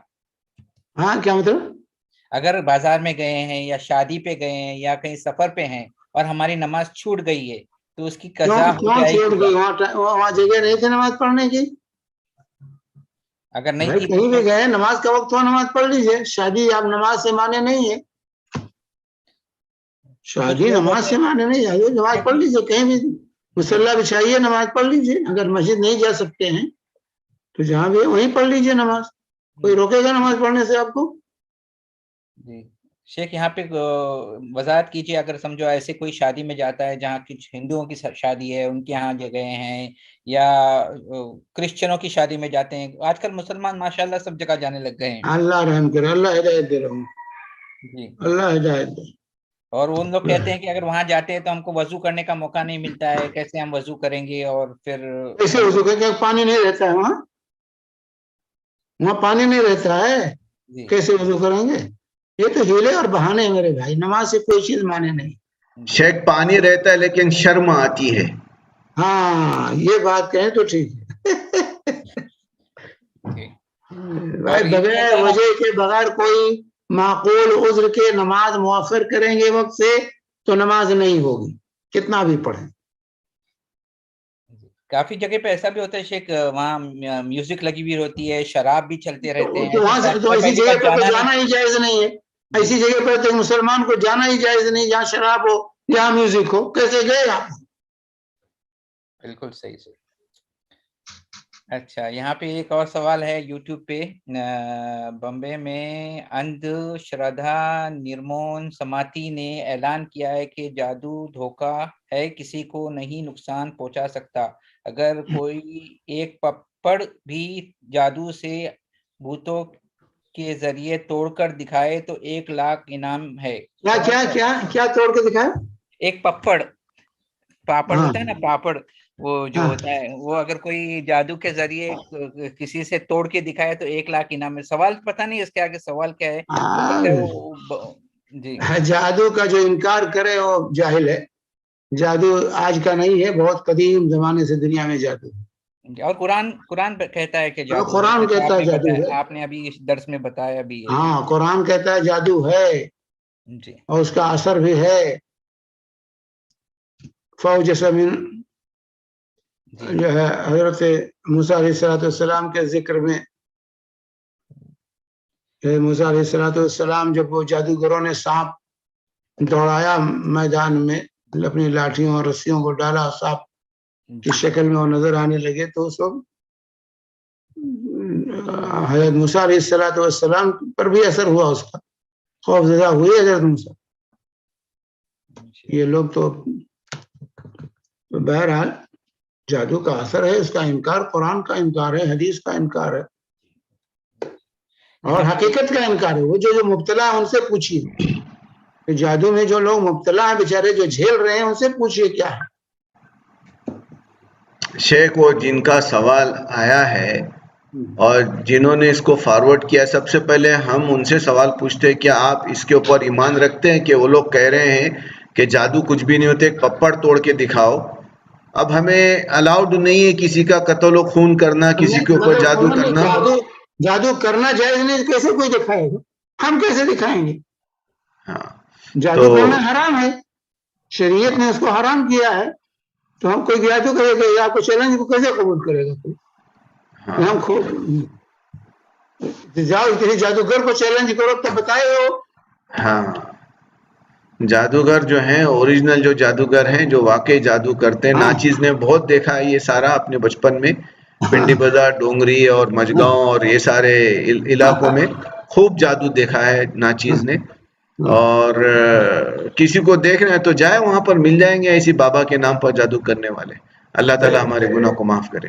ہاں کیا مطلب؟ اگر بازار میں گئے ہیں یا شادی پہ گئے ہیں یا کہیں سفر پہ ہیں اور ہماری نماز چھوٹ گئی ہے تو اس کی قضا ہو جائے گی؟ وہاں جگہ نہیں تھی نماز پڑھنے کی. اگر نہیں تھی کہیں بھی گئے نماز کا وقت ہو نماز پڑھ لیجیے. شادی آپ نماز سے مانے نہیں ہے, شادی نماز سے مانے نہیں ہے, نماز پڑھ لیجیے. کہیں بھی مصلی بچھائیے, نماز پڑھ لیجیے. اگر مسجد نہیں جا سکتے ہیں تو جہاں بھی وہیں پڑھ لیجیے نماز, کوئی روکے گا نماز پڑھنے سے آپ کو؟ جی شیخ یہاں پہ وضاحت کیجیے, اگر سمجھو ایسے کوئی شادی میں جاتا ہے جہاں کچھ ہندوؤں کی شادی ہے, ان کے یہاں گئے ہیں, یا کرسچنوں کی شادی میں جاتے ہیں. آج کل مسلمان ماشاءاللہ سب جگہ جانے لگ گئے ہیں. اللہ رحم کرے, اللہ ہدایت دے رہا ہوں. جی اللہ ہدایت دے. اور ان لوگ کہتے ہیں کہ اگر وہاں جاتے ہیں تو ہم کو وضو کرنے کا موقع نہیں ملتا ہے, کیسے ہم وضو کریں گے؟ اور پھر کیسے وضو کریں گے؟ پانی نہیں رہتا ہے وہاں پانی نہیں رہتا ہے, کیسے وضو کریں گے؟ یہ تو ہیلے اور بہانے ہیں میرے بھائی, نماز سے کوئی چیز مانے نہیں. شیخ پانی رہتا ہے لیکن شرم آتی ہے. ہاں یہ بات کہیں تو ٹھیک ہے. بھائی بغیر وجہ کے بغیر کوئی معقول عذر کے نماز مؤخر کریں گے وقت سے تو نماز نہیں ہوگی کتنا بھی پڑھیں. کافی جگہ پہ ایسا بھی ہوتا ہے شیخ، وہاں میوزک لگی ہوئی ہوتی ہے، شراب بھی چلتے رہتے ہیں، تو وہاں سے تو ایسی جگہ پر تو جانا ہی جائز نہیں ہے. ایسی جگہ پر تو مسلمان کو جانا ہی جائز نہیں جہاں شراب ہو جہاں میوزک ہو. کیسے گئے آپ؟ بالکل صحیح صحیح. اچھا یہاں پہ ایک اور سوال ہے یوٹیوب پہ، بمبے میں اندھ شردھا نرمون سماتی نے اعلان کیا ہے کہ جادو دھوکہ ہے، کسی کو نہیں نقصان پہنچا سکتا، اگر کوئی ایک پپڑ بھی جادو سے بھوتوں کے ذریعے توڑ کر دکھائے تو 1 لاکھ انعام ہے. کیا توڑ کے دکھائے؟ ایک پاپڑ ہوتا ہے نا، پاپڑ وہ جو ہوتا ہے، وہ اگر کوئی جادو کے ذریعے کسی سے توڑ کے دکھائے تو 1 لاکھ انعام ہے. سوال پتہ نہیں اس کے آگے سوال کیا ہے. جی جادو کا جو انکار کرے وہ جاہل ہے. جادو آج کا نہیں ہے، بہت قدیم زمانے سے دنیا میں جادو. اور قرآن کہتا ہے کہ جادو قرآن کہتا ہے جادو ہے. آپ نے ابھی اس درس میں بتایا بھی ہے. ہاں قرآن کہتا ہے جادو ہے جی، اور اس کا اثر بھی ہے. فوج سمین جو ہے حضرت موسیٰ علیہ السلام کے ذکر میں، موسیٰ علیہ السلام جب وہ جادوگروں نے سانپ دوڑایا میدان میں، اپنی لاٹھیوں اور رسیوں کو ڈالا، سانپ کی شکل میں وہ نظر آنے لگے، تو اس وقت حضرت موسیٰ علیہ السلام پر بھی اثر ہوا، اس کا خوف زدہ ہوئے حضرت موسیٰ. یہ لوگ تو بہرحال جادو کا اثر ہے، اس کا انکار قرآن کا انکار ہے، حدیث کا انکار ہے اور حقیقت کا انکار ہے. وہ جو مبتلا ہے ان سے پوچھیے، جادو میں جو لوگ مبتلا ہیں بیچارے جو جھیل رہے ہیں ان سے پوچھیے کیا ہے. شیخ وہ جن کا سوال آیا ہے اور جنہوں نے اس کو فارورڈ کیا، سب سے پہلے ہم ان سے سوال پوچھتے ہیں کیا آپ اس کے اوپر ایمان رکھتے ہیں کہ وہ لوگ کہہ رہے ہیں کہ جادو کچھ بھی نہیں ہوتے، ایک پپڑ توڑ کے دکھاؤ. اب ہمیں الاؤڈ نہیں ہے کسی کا قتل و خون کرنا، کسی کے اوپر جادو کرنا. جادو کرنا جائز نہیں، کیسے کوئی دکھائے گا؟ ہم کیسے دکھائیں گے؟ جادو کرنا حرام ہے، شریعت نے اس کو حرام کیا ہے. تو ہم کوئی جادو کرے گا، آپ کو چیلنج کو کیسے قبول کرے گا کوئی؟ ہم جاؤ کسی جادوگر کو چیلنج کرو تو بتائے ہو. ہاں جادوگر جو ہیں اوریجنل جو جادوگر ہیں جو واقعی جادو کرتے ہیں، ناچیز نے بہت دیکھا ہے یہ سارا اپنے بچپن میں، پنڈی بازار، ڈونگری اور مجگاؤں اور یہ سارے علاقوں میں خوب جادو دیکھا ہے ناچیز نے. اور کسی کو دیکھنا ہے تو جائے، وہاں پر مل جائیں گے ایسی بابا کے نام پر جادو کرنے والے. اللہ تعالیٰ ہمارے گناہ کو معاف کرے.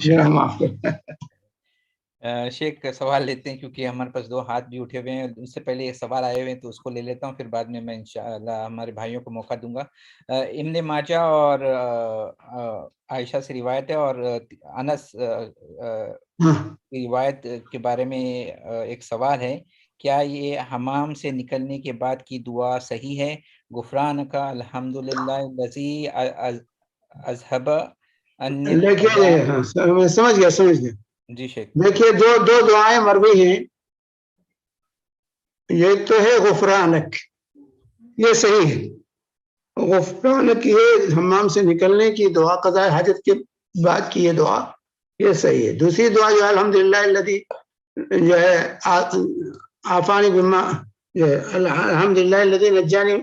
شیخ سوال لیتے ہیں کیونکہ ہمارے پاس 2 ہاتھ بھی اٹھے ہوئے ہیں. اس سے پہلے ایک سوال آئے ہوئے ہیں تو اس کو لے لیتا ہوں، پھر بعد میں انشاءاللہ ہمارے بھائیوں کو موقع دوں گا. ابن ماجہ اور عائشہ سے روایت ہے اور انس کی روایت کے بارے میں ایک سوال ہے، کیا یہ حمام سے نکلنے کے بعد کی دعا صحیح ہے؟ غفرانک الحمدللہ الذی اذھب عنی دیکھیے سمجھ گیا. جی شیخ. دیکھیے دو دعائیں مروی ہیں. یہ تو ہے غفرانک، یہ صحیح ہے. غفرانک یہ حمام سے نکلنے کی دعا، قضاء حاجت کے بعد کی یہ دعا، یہ صحیح ہے. دوسری دعا جو ہے الحمدللہ الذی جو ہے عافانی بما، الحمدللہ الذی نجانی،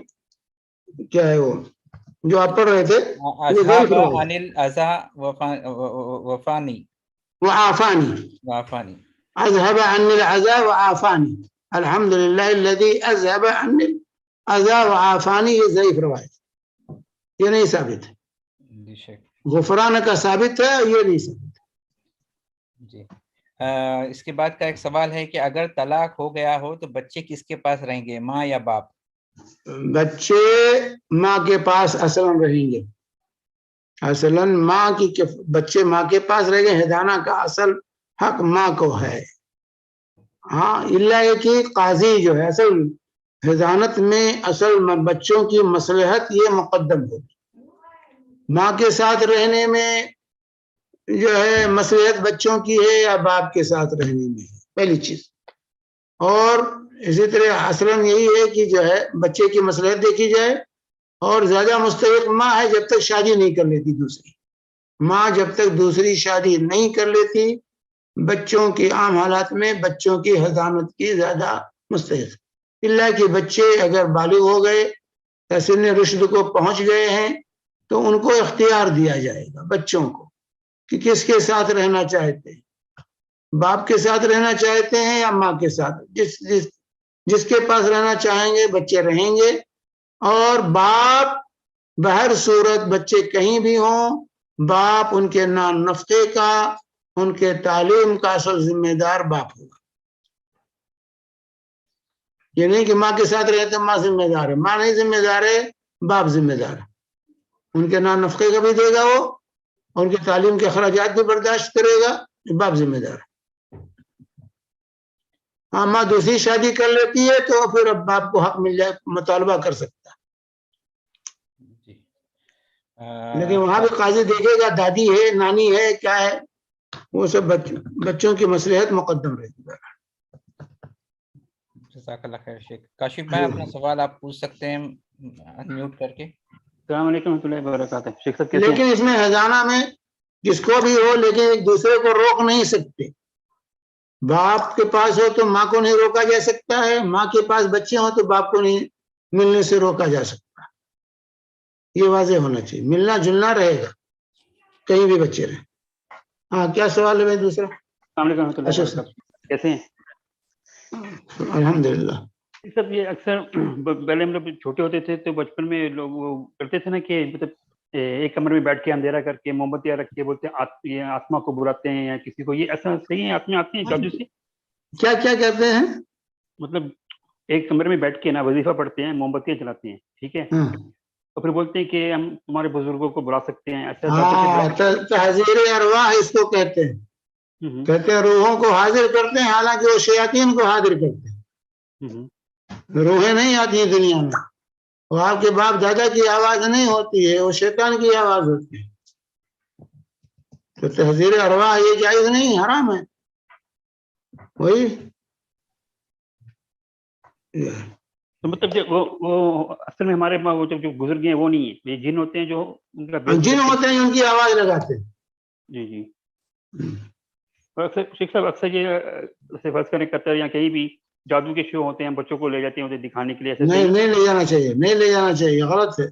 کیا ہے وہ جو آپ پڑھ رہے تھے، اذھب عن الاذى وفانی وعافانی، اذهب عني العذاب وعافانی، الحمدللہ الذی اذهب عني العذاب وعافانی. یہ ضعیف روایت، یہ نہیں ثابت ہے. غفران کا ثابت ہے، یہ نہیں ثابت. جی اس کے بعد کا ایک سوال ہے کہ اگر طلاق ہو گیا ہو تو بچے کس کے پاس رہیں گے، ماں یا باپ؟ بچے ماں کے پاس اصلاً رہیں گے. اصلاً ماں کی بچے ماں کے پاس رہیں گے. ہدانہ کا اصل حق ماں کو ہے. ہاں اللہ یہ کہ قاضی جو ہے اصل حضانت میں اصل بچوں کی مصلحت یہ مقدم ہوگی. ماں کے ساتھ رہنے میں جو ہے مصلحت بچوں کی ہے یا باپ کے ساتھ رہنے میں ہے؟ پہلی چیز. اور اسی طرح اصلاً یہی ہے کہ جو ہے بچے کی مصلحت دیکھی جائے, اور زیادہ مستحق ماں ہے جب تک شادی نہیں کر لیتی دوسری. ماں جب تک دوسری شادی نہیں کر لیتی, بچوں کی عام حالات میں بچوں کی حضانت کی زیادہ مستحق. اللہ کہ بچے اگر بالغ ہو گئے, سن رشد کو پہنچ گئے ہیں, تو ان کو اختیار دیا جائے گا بچوں کو کہ کس کے ساتھ رہنا چاہتے ہیں, باپ کے ساتھ رہنا چاہتے ہیں یا ماں کے ساتھ. جس کے پاس رہنا چاہیں گے بچے رہیں گے, اور باپ بہر صورت بچے کہیں بھی ہوں, باپ ان کے نان نفقے کا, ان کے تعلیم کا اصل ذمہ دار باپ ہوگا. یہ نہیں کہ ماں کے ساتھ رہتے ماں ذمہ دار ہے, ماں نہیں ذمہ دار ہے, باپ ذمہ دار ہے. ان کے نان نفقے کا بھی دے گا وہ, ان کی تعلیم کے اخراجات بھی برداشت کرے گا, باپ ذمہ دار ہے. ہاں ماں دوسری شادی کر لیتی ہے تو پھر اب باپ کو حق مل جائے, مطالبہ کر سکتا ہے. لیکن وہاں بھی قاضی دیکھے گا دادی ہے نانی ہے کیا ہے, وہ سب بچوں کی مصلحت مقدم رہے گی. جزاک اللہ خیر شیخ. کاشف بھائی اپنا سوال آپ پوچھ سکتے ہیں انمیوٹ کر کے. السلام علیکم ورحمۃ اللہ وبرکاتہ. شیخ صاحب کیسے ہیں؟ لیکن اس میں ہزانہ میں جس کو بھی ہو, لیکن ایک دوسرے کو روک نہیں سکتے. باپ کے پاس ہو تو ماں کو نہیں روکا جا سکتا ہے, ماں کے پاس بچے ہوں تو باپ کو نہیں ملنے سے روکا جا سکتا. یہ واضح ہونا چاہیے, ملنا جلنا رہے گا کہیں بھی بچے رہیں. ہاں کیا سوال ہے بھائی دوسرا؟ السلام علیکم ورحمۃ اللہ وبرکاتہ. کیسے ہیں؟ الحمدللہ. سب یہ اکثر پہلے ہم لوگ چھوٹے ہوتے تھے تو بچپن میں لوگ وہ کرتے تھے نا کہ مطلب ایک کمرے میں بیٹھ کے اندھیرا کر کے موم بتیاں رکھ کے بولتے ہیں آتما کو بلاتے ہیں یا کسی کو. یہ ایسا صحیح ہے؟ آتما آتی ہیں جادو سے؟ کیا کیا کہتے ہیں؟ مطلب ایک کمرے میں بیٹھ کے نا وظیفہ پڑھتے ہیں, موم بتیاں جلاتے ہیں, ٹھیک ہے, تو پھر بولتے ہیں کہ ہم تمہارے بزرگوں کو بلا سکتے ہیں. ایسا ہاں تحذیر ارواح اس کو کہتے ہیں. کہتے ہیں روحوں کو حاضر کرتے ہیں, حالانکہ وہ شیاطین کو حاضر کرتے ہیں. روحیں نہیں آتی ہیں دنیا میں, وہ آپ کے باپ دادا کی آواز نہیں ہوتی ہے, وہ شیطان کی آواز ہوتی ہے. تو تحذیر ارواح یہ جائز نہیں, حرام ہے. وہی تو مطلب وہ اصل میں ہمارے وہ جو گزر گئے ہیں وہ نہیں ہے, یہ جن ہوتے ہیں جو ان کا جن ہوتے ہیں ان کی آواز لگاتے ہیں. جی جی. اور اکثر شیخ صاحب اکثر یہ فرض کرنے قطر یا کہیں بھی جادو کے شو ہوتے ہیں, بچوں کو لے جاتے ہیں دکھانے کے لیے. نہیں لے جانا چاہیے, نہیں لے جانا چاہیے, غلط ہے.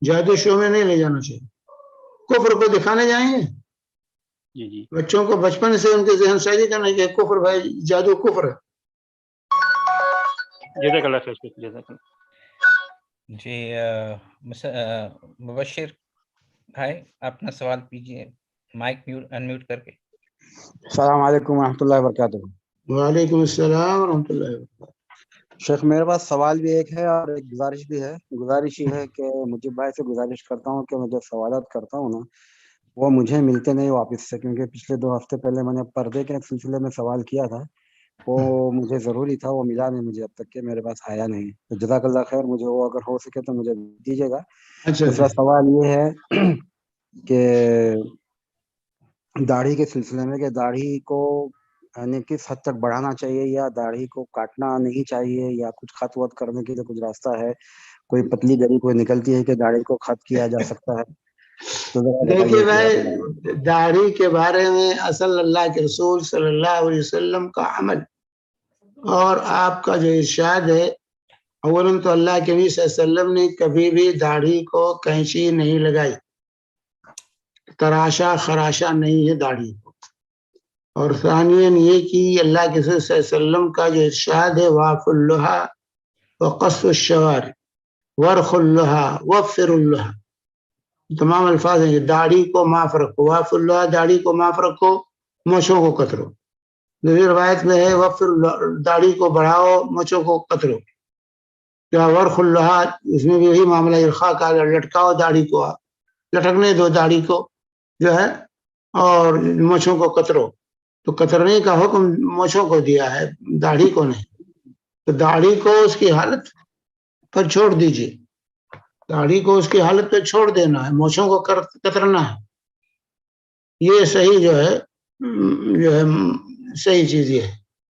جادو شو میں نہیں لے جانا چاہیے. کفر کو دکھانے جائیں گے. جی جی. بچوں کو بچپن سے ان کے ذہن سازی کرنا کہ کفر بھائی جادو کفر ہے. جزاک اللہ خیر. جزاک اللہ. جی مبشر بھائی اپنا سوال کیجیے مائک انمیوٹ کر کے. السلام علیکم ورحمۃ اللہ وبرکاتہ. وعلیکم السلام ورحمۃ اللہ وبرکاتہ. شیخ میرے پاس سوال بھی ایک ہے اور ایک گزارش بھی ہے. گزارش یہ ہے کہ مجھے بھائی سے گزارش کرتا ہوں کہ میں جو سوالات کرتا ہوں نا وہ مجھے ملتے نہیں واپس سے, کیونکہ پچھلے 2 ہفتے پہلے میں نے پردے کے سلسلے میں سوال کیا تھا, وہ مجھے ضروری تھا, وہ ملا نہیں مجھے اب تک, کہ میرے پاس آیا نہیں. تو جزاک اللہ خیر, مجھے وہ اگر ہو سکے تو مجھے دیجیے گا. دوسرا سوال یہ ہے کہ داڑھی کے سلسلے میں, کہ داڑھی کو یعنی کس حد تک بڑھانا چاہیے یا داڑھی کو کاٹنا نہیں چاہیے, یا کچھ خط وط کرنے کے لیے کچھ راستہ ہے, کوئی پتلی گری کوئی نکلتی ہے کہ داڑھی کو خط کیا جا سکتا ہے. دیکھیے بھائی داڑھی کے بارے میں اصل اللہ کے رسول صلی اللہ علیہ وسلم کا عمل اور آپ کا جو ارشاد ہے, اولاً تو اللہ کے نبی صلی اللہ علیہ وسلم نے کبھی بھی داڑھی کو کینچی نہیں لگائی, تراشا خراشا نہیں ہے داڑھی کو. اور ثانیاً یہ کہ اللہ کے رسول صلی اللہ علیہ وسلم کا جو ارشاد ہے واف اللحى وقص الشوارب ورخ اللحى وفر اللحى, تمام الفاظ ہیں کہ داڑھی کو معاف رکھو, واف اللحى داڑھی کو معاف رکھو, مونچھوں کو کترو. دوسری روایت میں ہے وفر داڑھی کو بڑھاؤ مونچھوں کو کترو. کیا ورخ اللحى اس میں بھی یہی معاملہ, ارخاء کا لٹکاؤ داڑھی کو, لٹکنے دو داڑھی کو جو ہے, اور مونچھوں کو کترو. تو کترنے کا حکم مونچھوں کو دیا ہے, داڑھی کو نہیں. تو داڑھی کو اس کی حالت پر چھوڑ دیجیے, داڑھی کو اس کی حالت پہ چھوڑ دینا ہے, مونچھوں کو کترنا ہے. یہ صحیح جو ہے صحیح چیز یہ ہے.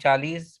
40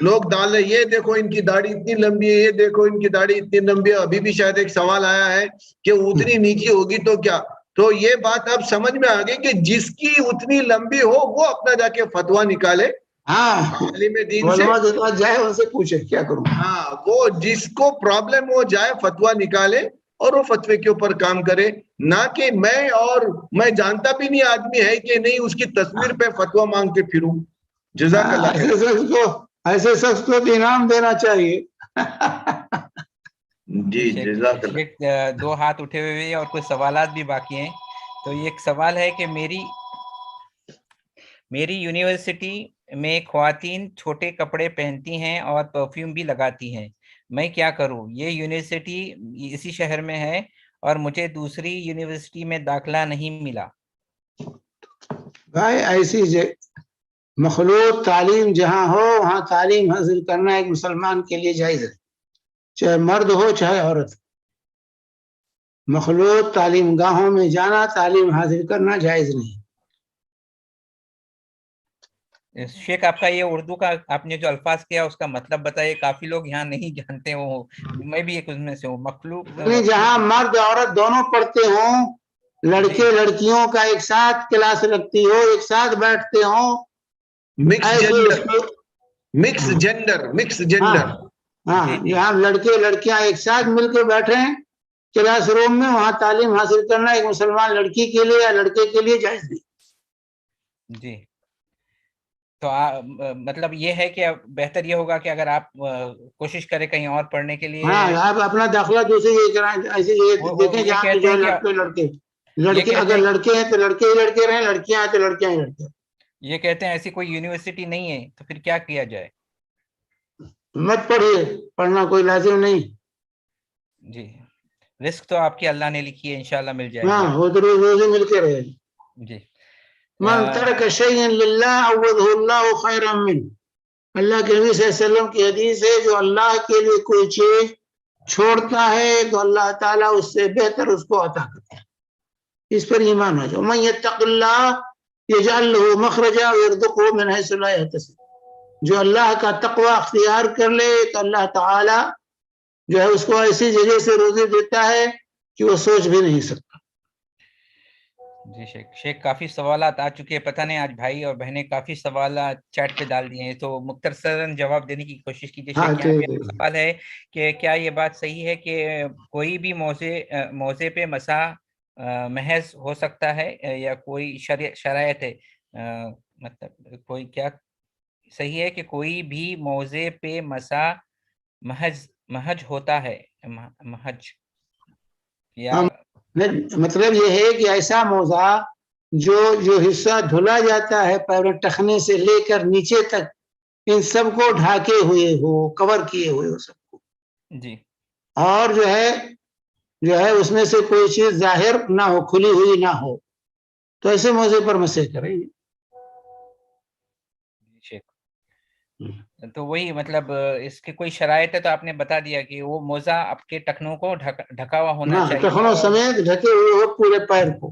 لوگ ڈال رہے یہ دیکھو ان کی داڑھی اتنی لمبی ہے، یہ دیکھو ان کی داڑھی اتنی لمبی ہے. ابھی بھی شاید ایک سوال آیا ہے کہ اتنی نیچی ہوگی تو کیا. تو یہ بات اب سمجھ میں آ گئی کہ جس کی اتنی لمبی ہو وہ اپنا جا کے فتوا نکالے ہاں عالم دین سے. علماء کے پاس جائے ان سے پوچھے کیا کروں. ہاں وہ جس کو پرابلم ہو جائے فتوا نکالے اور وہ فتوے کے اوپر کام کرے، نہ کہ میں جانتا بھی نہیں آدمی ہے کہ نہیں اس کی تصویر پہ فتوا مانگ کے پھروں. جزاک اللہ خیر. ایسے شخص کو تو انعام دینا چاہیے. جی جزاک اللہ. شیخ 2 ہاتھ اٹھے ہوئے ہیں اور کچھ سوالات بھی باقی ہیں. تو یہ ایک سوال ہے کہ میری یونیورسٹی میں خواتین چھوٹے کپڑے پہنتی ہیں اور پرفیوم بھی لگاتی ہیں، میں کیا کروں؟ یہ یونیورسٹی اسی شہر میں ہے اور مجھے دوسری یونیورسٹی میں داخلہ نہیں ملا. بھائی ایسی مخلوط تعلیم جہاں ہو وہاں تعلیم حاصل کرنا ایک مسلمان کے لیے جائز ہے، چاہے مرد ہو چاہے عورت. مخلوط تعلیم گاہوں میں جانا، تعلیم حاصل کرنا جائز نہیں. شیخ آپ کا یہ اردو کا آپ نے جو الفاظ کیا اس کا مطلب بتائیے، کافی لوگ یہاں نہیں جانتے. وہ میں بھی ایک اس میں سے ہوں. مخلوق جہاں مرد عورت دونوں پڑھتے ہوں، لڑکے لڑکیوں کا ایک ساتھ کلاس رکھتی ہو، ایک ساتھ بیٹھتے ہوں، مکس جینڈر. ہاں یہاں لڑکے لڑکیاں ایک ساتھ مل کے بیٹھے ہیں کلاس روم میں، وہاں تعلیم حاصل کرنا ایک مسلمان لڑکی کے لیے یا لڑکے کے لیے جائز نہیں. جی تو مطلب یہ ہے کہ بہتر یہ ہوگا کہ اگر آپ کوشش کریں کہیں اور پڑھنے کے لیے. ہاں آپ اپنا داخلہ دوسری جگہ کرائیں، ایسی جگہ دیکھیں جہاں پہ جو لڑکے اگر لڑکے ہیں تو لڑکے ہی لڑکے رہیں، لڑکیاں ہیں تو لڑکیاں ہی لڑکے. یہ کہتے ہیں ایسی کوئی یونیورسٹی نہیں ہے تو پھر کیا کیا جائے؟ مت پڑھیے، پڑھنا کوئی لازم نہیں. جی رزق تو آپ کی اللہ نے لکھی ہے، انشاءاللہ مل جائے گی. ہاں وہ تو روز مل کے رہے. جی من ترک شیئا للہ عوضہ اللہ خیرا منہ. اللہ کے نبی صلی اللہ علیہ وسلم کی حدیث ہے، جو اللہ کے لیے کوئی چیز چھوڑتا ہے تو اللہ تعالیٰ اس سے بہتر اس کو عطا کرتا ہے. اس پر ایمان ہو جاؤ. من یتق اللہ یجعل له مخرجا ویرزقه من حیث لا یحتسب. جو اللہ کا تقوی اختیار کر لے تو اللہ تعالیٰ جو ہے اس کو ایسی جگہ سے روزی دیتا ہے کہ وہ سوچ بھی نہیں سکتا. جی شیخ کافی سوالات آ چکے ہیں، پتہ نہیں آج بھائی اور بہنیں کافی سوالات چیٹ پہ ڈال دیے ہیں، تو مختصراً جواب دینے کی کوشش کیجیے. شیخ یہاں پہ سوال ہے کہ کیا یہ بات صحیح ہے کہ کوئی بھی موضع پہ مسا محض ہو سکتا ہے یا کوئی شرائط ہے؟ مطلب کوئی کیا صحیح ہے کہ کوئی بھی موضع پہ مسا محج ہوتا ہے؟ محج یا مطلب یہ ہے کہ ایسا موضع جو حصہ دھلا جاتا ہے پیر ٹخنے سے لے کر نیچے تک، ان سب کو ڈھاکے ہوئے ہو، کور کیے ہوئے ہو سب کو. جی اور جو ہے اس میں سے کوئی چیز ظاہر نہ ہو، کھلی ہوئی نہ ہو، تو ایسے موضع پر مسح کریں. تو وہی مطلب اس کی کوئی شرائط ہے تو آپ نے بتا دیا کہ وہ موزہ آپ کے ٹخنوں کو ڈھکا ہوا ہونا چاہیے، ٹخنوں سمیت ڈھکے ہوئے ہو، پورے پیر کو،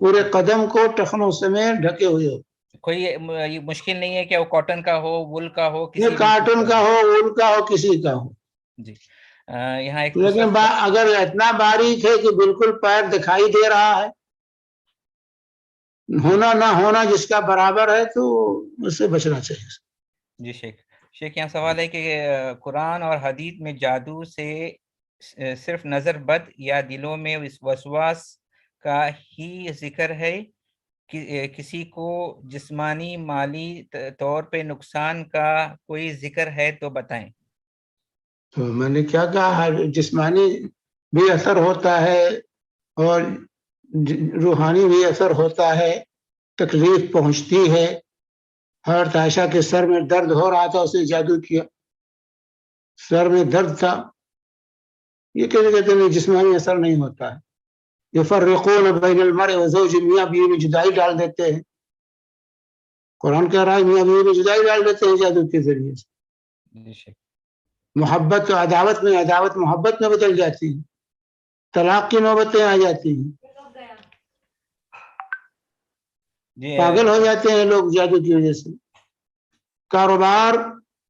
پورے قدم کو ٹخنوں سمیت ڈھکے ہوئے ہو. کوئی مشکل نہیں ہے کہ وہ کاٹن کا ہو، وول کا ہو، کسی کاٹن کا ہو، وول کا ہو، کسی کا ہو. جی یہاں ایک لیکن اگر اتنا باریک ہے کہ بالکل پیر دکھائی دے رہا ہے، ہونا نہ ہونا جس کا برابر ہے، تو اس سے بچنا چاہیے. جی شیخ یہاں سوال ہے کہ قرآن اور حدیث میں جادو سے صرف نظر بد یا دلوں میں وسواس کا ہی ذکر ہے، کسی کو جسمانی مالی طور پہ نقصان کا کوئی ذکر ہے تو بتائیں. تو میں نے کیا کہا، جسمانی بھی اثر ہوتا ہے اور روحانی بھی اثر ہوتا ہے، تکلیف پہنچتی ہے. حضرت عائشہ کے سر میں درد ہو رہا تھا، اس نے جادو کیا، سر میں درد تھا. یہ کہتے ہیں جسمانی اثر نہیں ہوتا ہے. یفرقون بین المرء وزوج، میاں بیوی میں جدائی ڈال دیتے ہیں. قرآن کہہ رہا ہے میاں بیوی میں جدائی ڈال دیتے ہیں جادو کے ذریعے سے. محبت و عداوت میں، عداوت محبت میں بدل جاتی ہے، طلاق کی نوبتیں آ جاتی ہیں، پاگل ہو جاتے ہیں لوگ جادو کی وجہ سے. کاروبار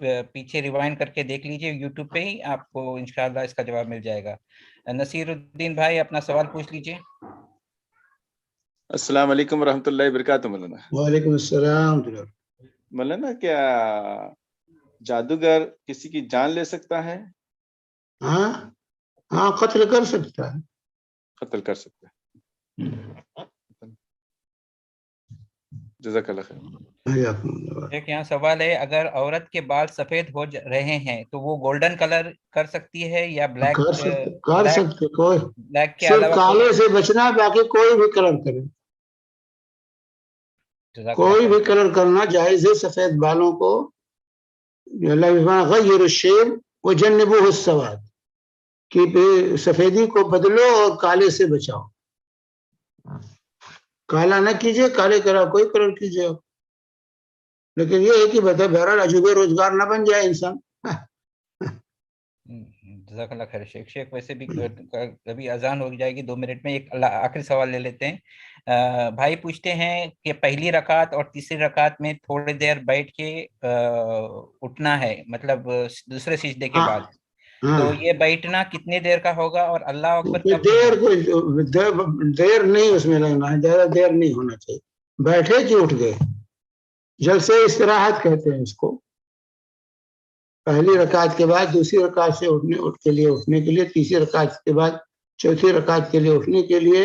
پیچھے ریوائنڈ کر کے دیکھ لیجئے یوٹیوب پہ ہی, آپ کو انشاءاللہ اس کا جواب مل جائے گا. نصیر الدین بھائی اپنا سوال پوچھ لیجئے. السلام علیکم ورحمۃ اللہ وبرکاتہ. مولانا وعلیکم السلام. مولانا کیا جادوگر کسی کی جان لے سکتا ہے؟ ہاں ہاں, قتل کر سکتا ہے. قتل کر سکتا ہے. جزاک اللہ خیر. ایک یہاں سوال ہے, اگر عورت کے بال سفید ہو رہے ہیں تو وہ گولڈن کلر کر سکتی ہے یا بلیک؟ کر سکتے, کوئی بلیک کے صرف علاوہ کالے سے بچنا, باقی کوئی بھی کلر کرے, کوئی بھی کلر کرنا جائز ہے. سفید بالوں کو غیر الشیب وجنبوہ السواد, کہ سفیدی کو بدلو اور کالے سے بچاؤ. کالا نہ کیجئے, کالے کرا کوئی کلر کیجئے, لیکن یہ ہے کہ بہرحال عجوبے روزگار نہ بن جائے انسان. جزاک اللہ خیر شیخ. شیخ ویسے بھی ابھی اذان ہو جائے گی 2 منٹ میں, ایک آخری سوال لے لیتے ہیں. بھائی پوچھتے ہیں کہ پہلی رکعت اور تیسری رکعت میں تھوڑی دیر بیٹھ کے اٹھنا ہے, مطلب دوسرے سجدے کے بعد, تو یہ بیٹھنا کتنے دیر کا ہوگا اور اللہ اکبر کب دیر نہیں اس میں لگنا ہے, زیادہ دیر نہیں ہونا چاہیے. بیٹھے کہ اٹھ گئے, جلسے استراحت کہتے ہیں اس کو. پہلی رکعت کے بعد دوسری رکعت سے اٹھنے کے لیے تیسری رکعت کے بعد چوتھی رکعت کے لیے اٹھنے کے لیے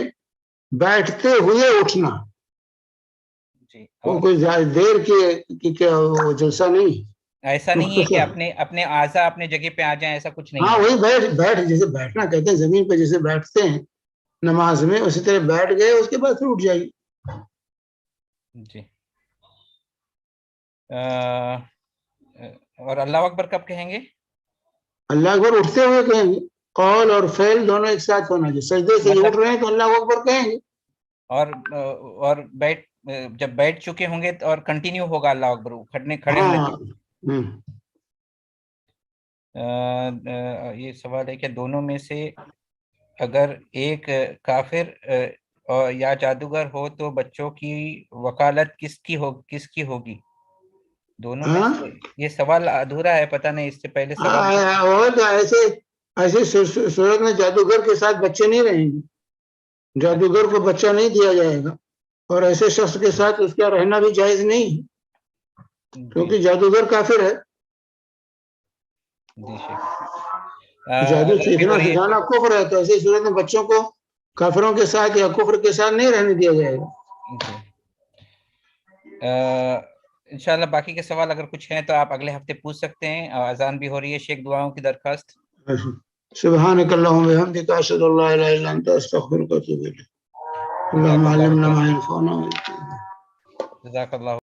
بیٹھتے ہوئے اٹھنا. کوئی زیادہ دیر کی جلسہ نہیں, ایسا نہیں ہے کہ اپنے اعضاء اپنے جگہ پہ آ جائیں, ایسا کچھ نہیں. ہاں وہی بیٹھ جیسے بیٹھنا کہتے ہیں, زمین پہ جیسے بیٹھتے ہیں نماز میں, اسی طرح بیٹھ گئے, اس کے بعد پھر اٹھ جائیے. جی. اور اللہ اکبر کب کہیں گے؟ اللہ اکبر اٹھتے ہوئے کہیں گے. قول اور فعل دونوں ایک ساتھ ہونا چاہیے. سجدے سے اٹھ رہے ہیں تو اللہ اکبر کہیں گے, اور جب بیٹھ چکے ہوں گے اور کنٹینیو ہوگا اللہ اکبر کھڑے ہونے. یہ سوال ہے کہ دونوں میں سے اگر ایک کافر یا جادوگر ہو تو بچوں کی وکالت کس کی ہوگی؟ دونوں میں سے یہ سوال ادھورا ہے, پتہ نہیں اس سے پہلے سوال. ایسے صورت میں جادوگر کے ساتھ بچے نہیں رہیں گے, جادوگر کو بچہ نہیں دیا جائے گا, اور ایسے شخص کے ساتھ اس کا رہنا بھی جائز نہیں ہے, کیونکہ جادوگر کافر ہے. جادو سیکھنا سکھانا کفر ہے, تو ایسی صورت میں بچوں کو کافروں کے ساتھ یا کفر کے ساتھ نہیں رہنے دیا جائے گا. انشاءاللہ باقی کے سوال اگر کچھ ہیں تو آپ اگلے ہفتے پوچھ سکتے ہیں. اذان بھی ہو رہی ہے. شیخ دعاؤں کی درخواست. سبحانک اللہم وبحمدک اشہد ان لا الہ الا انت استغفرک و اتوب الیک. اللہم علمنا ما ينفعنا. جزاک اللہ.